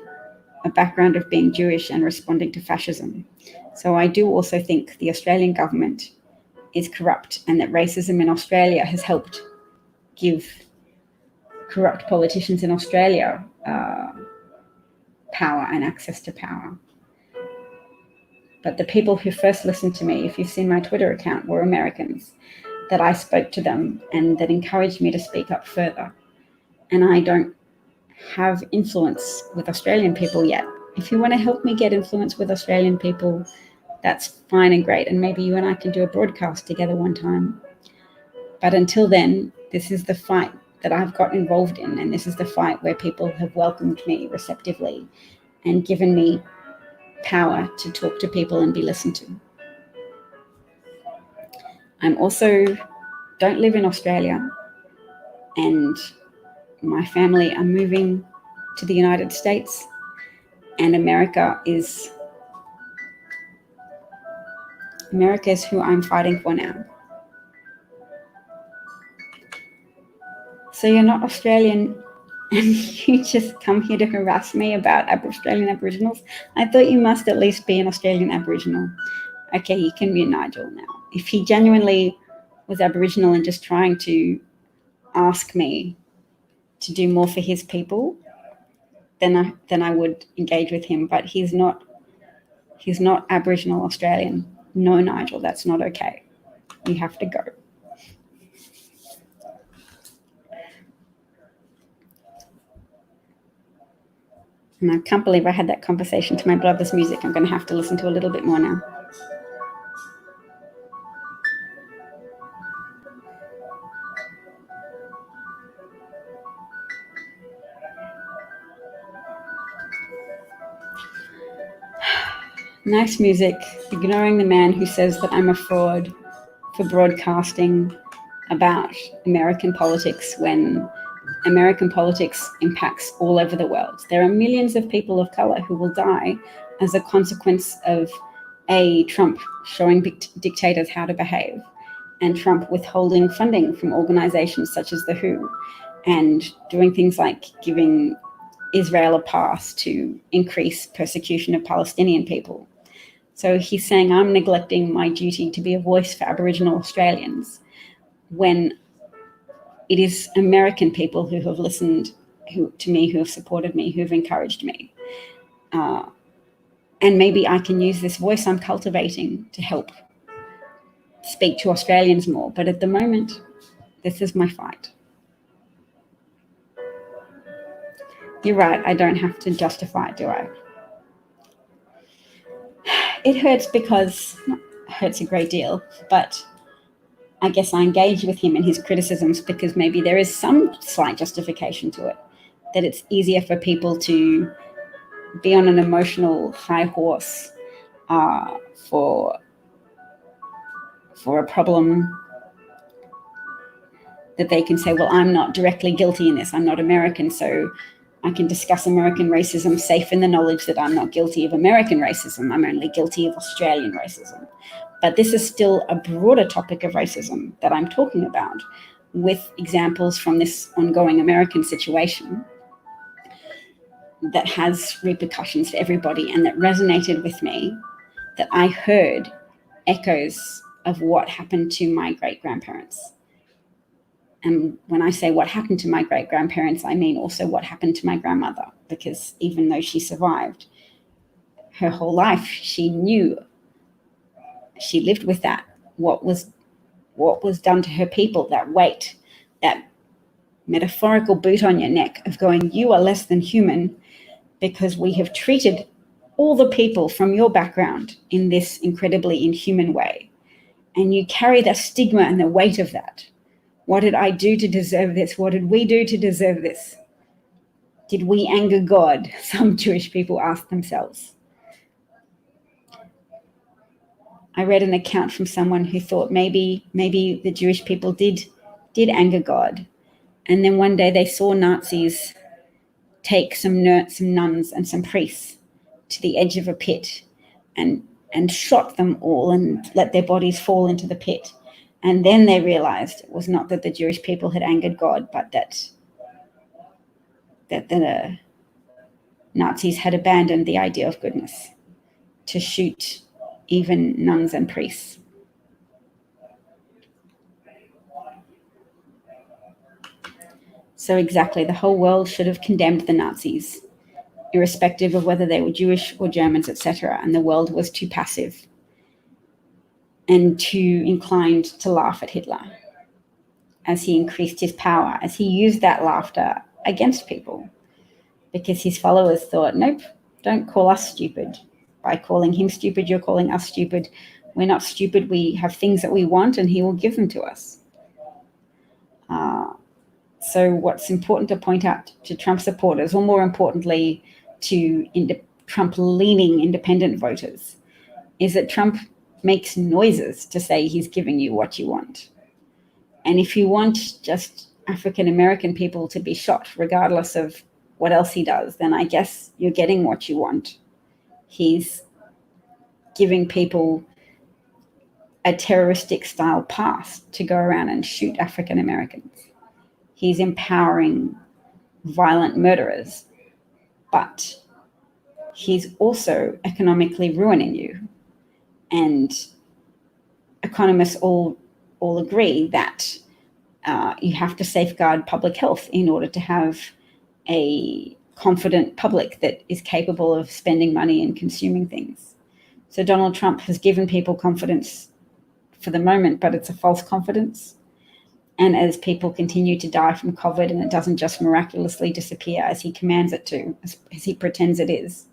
a background of being Jewish and responding to fascism. So I do also think the Australian government is corrupt, and that racism in Australia has helped give corrupt politicians in Australia power and access to power. But the people who first listened to me, if you've seen my Twitter account, were Americans, that I spoke to them and that encouraged me to speak up further. And I don't have influence with Australian people yet. If you want to help me get influence with Australian people, that's fine and great. And maybe you and I can do a broadcast together one time. But until then, this is the fight that I've got involved in. And this is the fight where people have welcomed me receptively and given me power to talk to people and be listened to. I'm also don't live in Australia, and my family are moving to the United States, and America is who I'm fighting for now. So you're not Australian and you just come here to harass me about Australian Aboriginals? I thought you must at least be an Australian Aboriginal. Okay, you can be Nigel now. If he genuinely was Aboriginal and just trying to ask me to do more for his people, then I would engage with him. But he's not Aboriginal Australian. No, Nigel, that's not okay. You have to go. And I can't believe I had that conversation to my brother's music. I'm going to have to listen to a little bit more now. Nice music, ignoring the man who says that I'm a fraud for broadcasting about American politics when American politics impacts all over the world. There are millions of people of color who will die as a consequence of Trump showing dictators how to behave, and Trump withholding funding from organizations such as the WHO, and doing things like giving Israel a pass to increase persecution of Palestinian people. So he's saying I'm neglecting my duty to be a voice for Aboriginal Australians when it is American people who have listened to me, who have supported me, who have encouraged me. And maybe I can use this voice I'm cultivating to help speak to Australians more. But at the moment, this is my fight. You're right, I don't have to justify it, do I? It hurts because it hurts a great deal, but I guess I engage with him in his criticisms because maybe there is some slight justification to it, that it's easier for people to be on an emotional high horse for a problem that they can say, well, I'm not directly guilty in this. I'm not American, so I can discuss American racism safe in the knowledge that I'm not guilty of American racism. I'm only guilty of Australian racism. But this is still a broader topic of racism that I'm talking about, with examples from this ongoing American situation that has repercussions for everybody and that resonated with me, that I heard echoes of what happened to my great-grandparents. And when I say what happened to my great-grandparents, I mean also what happened to my grandmother, because even though she survived her whole life, she knew, she lived with that, what was done to her people, that weight, that metaphorical boot on your neck of going, you are less than human because we have treated all the people from your background in this incredibly inhuman way, and you carry the stigma and the weight of that. What did I do to deserve this? What did we do to deserve this? Did we anger God? Some Jewish people ask themselves. I read an account from someone who thought maybe the Jewish people did anger God. And then one day they saw Nazis take some nuns and some priests to the edge of a pit and shot them all and let their bodies fall into the pit. And then they realized it was not that the Jewish people had angered God, but that the Nazis had abandoned the idea of goodness to shoot even nuns and priests. So exactly, the whole world should have condemned the Nazis, irrespective of whether they were Jewish or Germans, etc. And the world was too passive and too inclined to laugh at Hitler as he increased his power, as he used that laughter against people, because his followers thought, nope, don't call us stupid. By calling him stupid, you're calling us stupid. We're not stupid. We have things that we want, and he will give them to us. So what's important to point out to Trump supporters, or more importantly, to Trump-leaning independent voters, is that Trump makes noises to say he's giving you what you want. And if you want just African-American people to be shot, regardless of what else he does, then I guess you're getting what you want. He's giving people a terroristic style pass to go around and shoot African Americans. He's empowering violent murderers, but he's also economically ruining you. And economists all agree that you have to safeguard public health in order to have a confident public that is capable of spending money and consuming things. So Donald Trump has given people confidence for the moment, but it's a false confidence. And as people continue to die from COVID, and it doesn't just miraculously disappear as he commands it to, as he pretends it is,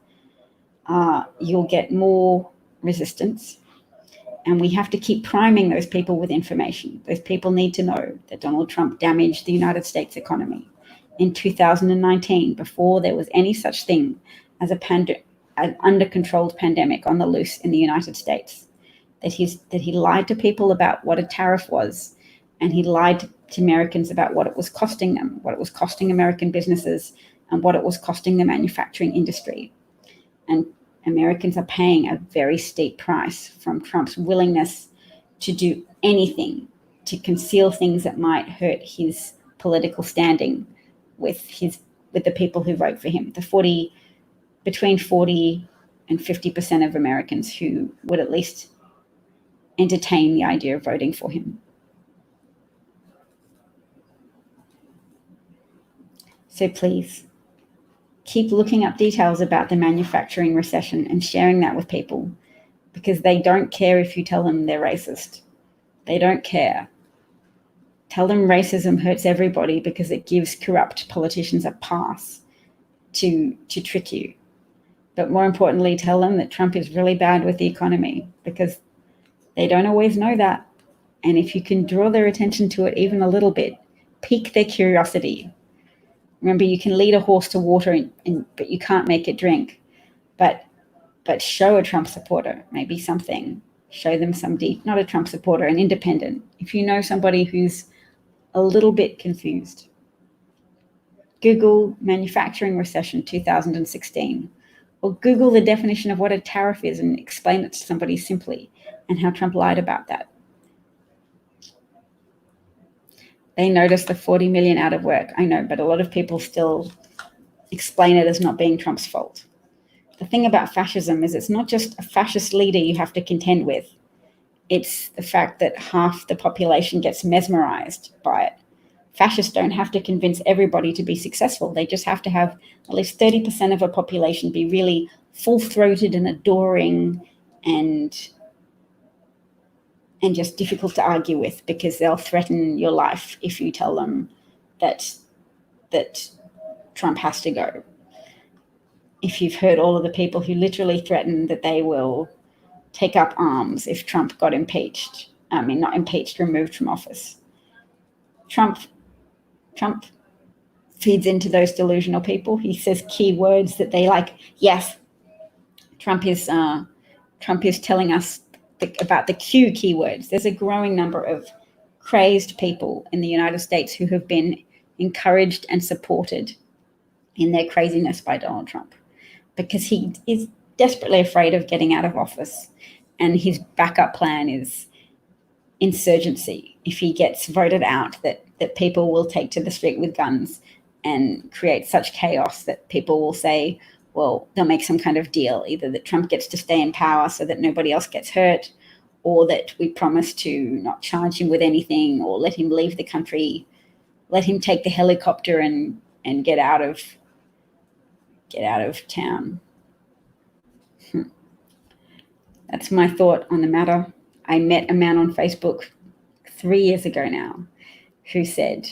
you'll get more resistance. And we have to keep priming those people with information. Those people need to know that Donald Trump damaged the United States economy in 2019, before there was any such thing as an under-controlled pandemic on the loose in the United States. That he lied to people about what a tariff was, and he lied to Americans about what it was costing them, what it was costing American businesses, and what it was costing the manufacturing industry. And Americans are paying a very steep price from Trump's willingness to do anything to conceal things that might hurt his political standing with the people who vote for him. Between 40 and 50% of Americans who would at least entertain the idea of voting for him. So please, keep looking up details about the manufacturing recession and sharing that with people, because they don't care if you tell them they're racist. They don't care. Tell them racism hurts everybody because it gives corrupt politicians a pass to trick you. But more importantly, tell them that Trump is really bad with the economy, because they don't always know that. And if you can draw their attention to it even a little bit, pique their curiosity. Remember, you can lead a horse to water, but you can't make it drink. But show a Trump supporter maybe something. Show them not a Trump supporter, an independent. If you know somebody who's a little bit confused, Google manufacturing recession 2016, or Google the definition of what a tariff is and explain it to somebody simply, and how Trump lied about that. They noticed the 40 million out of work. I know, but a lot of people still explain it as not being Trump's fault. The thing about fascism is it's not just a fascist leader you have to contend with. It's the fact that half the population gets mesmerized by it. Fascists don't have to convince everybody to be successful. They just have to have at least 30% of a population be really full-throated and adoring and just difficult to argue with, because they'll threaten your life if you tell them that Trump has to go. if you've heard all of the people who literally threatened that they will take up arms if Trump got impeached. I mean, not impeached, removed from office. Trump feeds into those delusional people. He says key words that they like. Yes, Trump is telling us about the Q keywords. There's a growing number of crazed people in the United States who have been encouraged and supported in their craziness by Donald Trump, because he is desperately afraid of getting out of office, and his backup plan is insurgency. If he gets voted out, that people will take to the street with guns and create such chaos that people will say, well, they'll make some kind of deal, either that Trump gets to stay in power so that nobody else gets hurt, or that we promise to not charge him with anything, or let him leave the country, let him take the helicopter and get out of town. That's my thought on the matter. I met a man on Facebook 3 years ago now who said,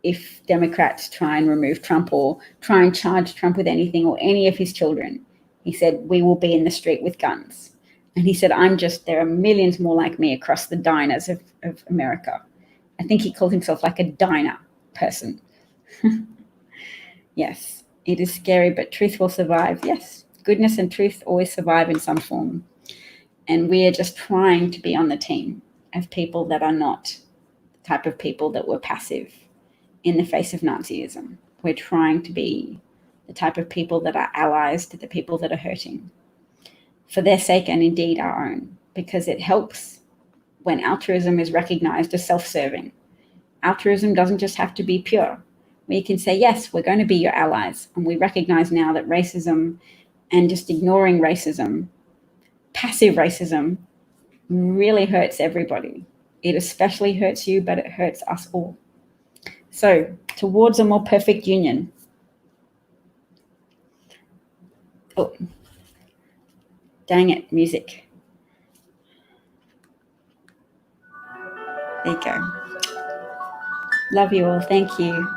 if Democrats try and remove Trump or try and charge Trump with anything or any of his children, he said, we will be in the street with guns. And he said, there are millions more like me across the diners of America. I think he called himself like a diner person. Yes, it is scary, but truth will survive. Yes, goodness and truth always survive in some form. And we are just trying to be on the team of people that are not the type of people that were passive in the face of Nazism. We're trying to be the type of people that are allies to the people that are hurting, for their sake and indeed our own, because it helps when altruism is recognized as self-serving. Altruism doesn't just have to be pure. We can say, yes, we're going to be your allies. And we recognize now that racism and just ignoring racism, passive racism, really hurts everybody. It especially hurts you, but it hurts us all. So, towards a more perfect union. Oh, dang it, music. There you go. Love you all. Thank you.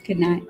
Good night.